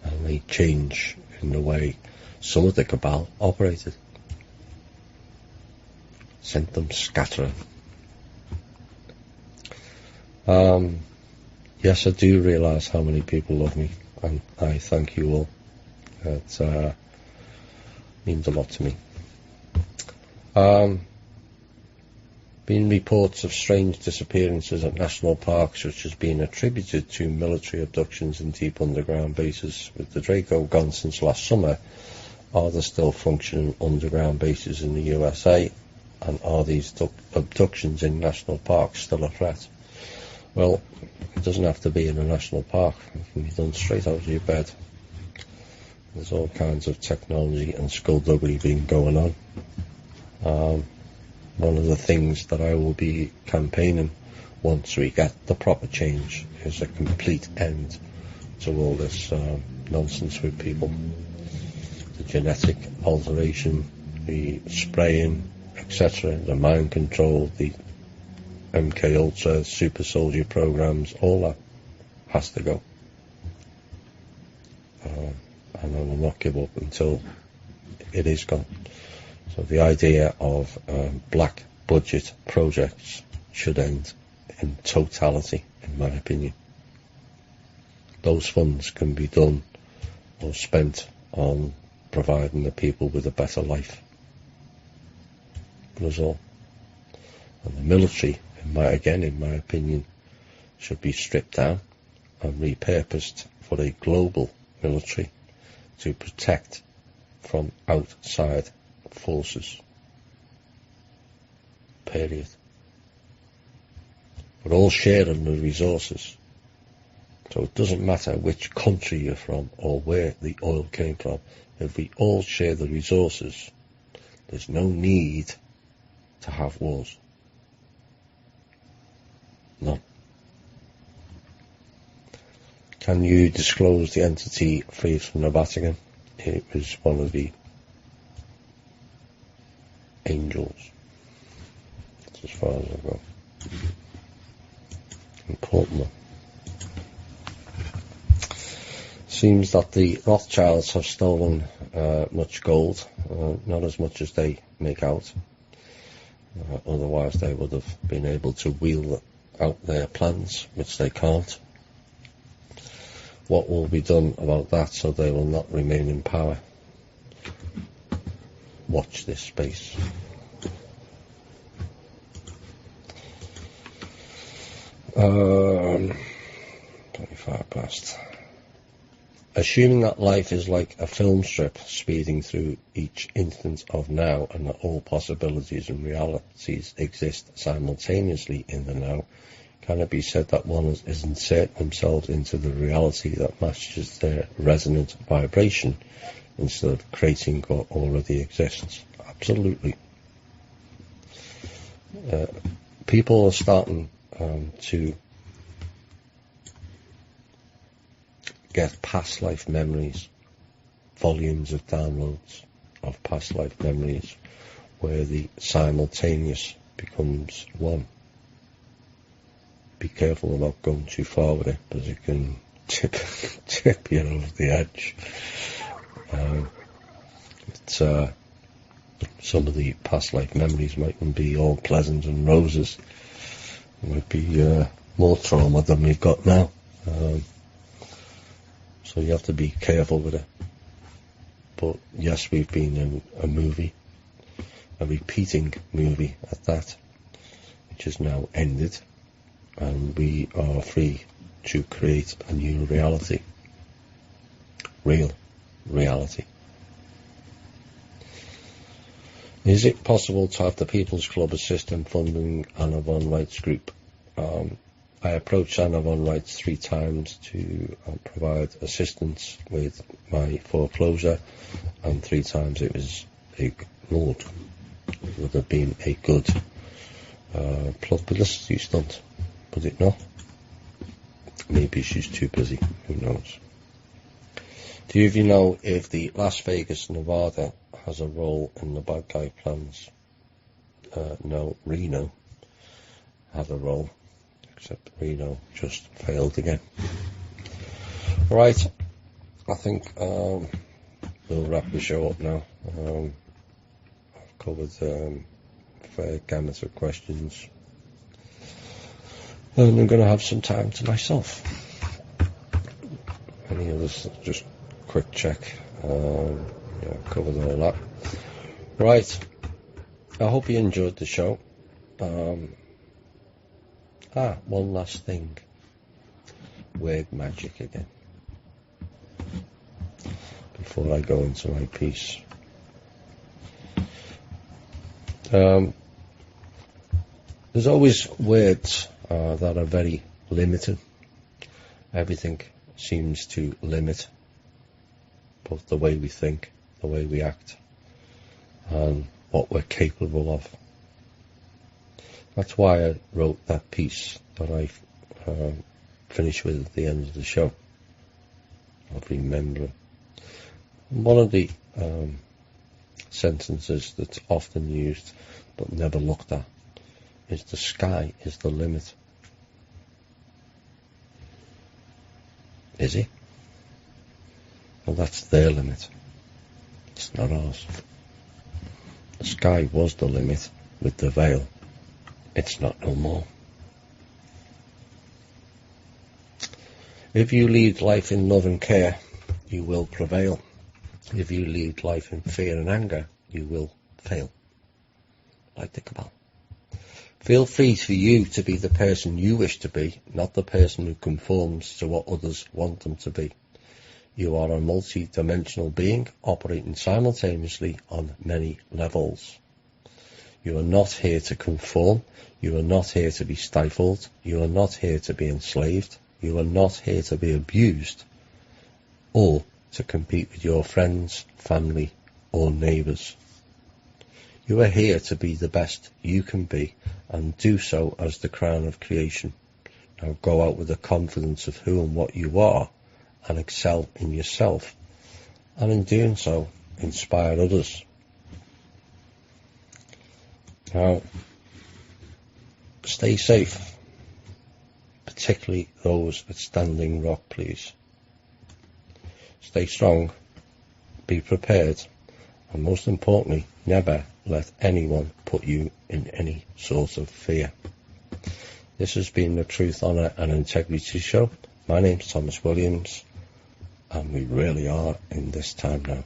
A: and a change in the way some of the cabal operated. Sent them scattering. Yes, I do realise how many people love me, and I thank you all. It means a lot to me. Been reports of strange disappearances at national parks, which has been attributed to military abductions in deep underground bases. With the Draco gone since last summer, are there still functioning underground bases in the USA? And are these abductions in national parks still a threat? Well, it doesn't have to be in a national park. It can be done straight out of your bed. There's all kinds of technology and skullduggery being going on. One of the things that I will be campaigning once we get the proper change is a complete end to all this nonsense with people. The genetic alteration, the spraying, etc., the mind control, the MK Ultra, super soldier programs, all that has to go. And I will not give up until it is gone. So the idea of black budget projects should end in totality, in my opinion. Those funds can be done or spent on providing the people with a better life. That's all. And the military, in my opinion, should be stripped down and repurposed for a global military to protect from outside forces. Period. We're all sharing the resources. So it doesn't matter which country you're from or where the oil came from. If we all share the resources, there's no need to have wars. No. Can you disclose the entity freed from the Vatican? It was one of the angels. That's as far as I go. Important one. Seems that the Rothschilds have stolen much gold, not as much as they make out. Otherwise they would have been able to wheel out their plans, which they can't. What will be done about that so they will not remain in power? Watch this space. Um, 25 past. Assuming that life is like a film strip speeding through each instant of now and that all possibilities and realities exist simultaneously in the now, can it be said that one is inserting themselves into the reality that matches their resonant vibration instead of creating what already exists? Absolutely. People are starting to get past life memories, volumes of downloads of past life memories, where the simultaneous becomes one. Be careful about going too far with it, because it can tip you over the edge. Some of the past life memories mightn't be all pleasant and roses. It might be more trauma than we've got now. So you have to be careful with it. But yes, we've been in a movie, a repeating movie at that, which has now ended, and we are free to create a new reality. Real reality. Is it possible to have the People's Club assist in funding Anna Von Wright's group? I approached Anna Von Wright 3 times to provide assistance with my foreclosure, and 3 times it was ignored. It would have been a good publicity stunt, would it not? Maybe she's too busy, who knows. Do you even know if the Las Vegas, Nevada has a role in the bad guy plans? No, Reno had a role, except Reno just failed again. Right, I think we'll wrap the show up now. I've covered a fair gamut of questions, and I'm going to have some time to myself. Any others? Just quick check. Yeah, covered all that. Right, I hope you enjoyed the show. One last thing. Word magic again. Before I go into my piece. There's always words that are very limiting. Everything seems to limit both the way we think, the way we act, and what we're capable of. That's why I wrote that piece that I finish with at the end of the show. I'll remember it. One of the sentences that's often used but never looked at is the sky is the limit. Is it? Well, that's their limit. It's not ours. The sky was the limit with the veil. It's not no more. If you lead life in love and care, you will prevail. If you lead life in fear and anger, you will fail. Like the Cabal. Feel free for you to be the person you wish to be, not the person who conforms to what others want them to be. You are a multi-dimensional being operating simultaneously on many levels. You are not here to conform. You are not here to be stifled. You are not here to be enslaved. You are not here to be abused or to compete with your friends, family, or neighbours. You are here to be the best you can be and do so as the crown of creation. Now go out with the confidence of who and what you are and excel in yourself, and in doing so, inspire others. Now, stay safe, particularly those at Standing Rock, please. Stay strong, be prepared, and most importantly, never let anyone put you in any sort of fear. This has been the Truth, Honour and Integrity Show. My name's Thomas Williams, and we really are in this time now.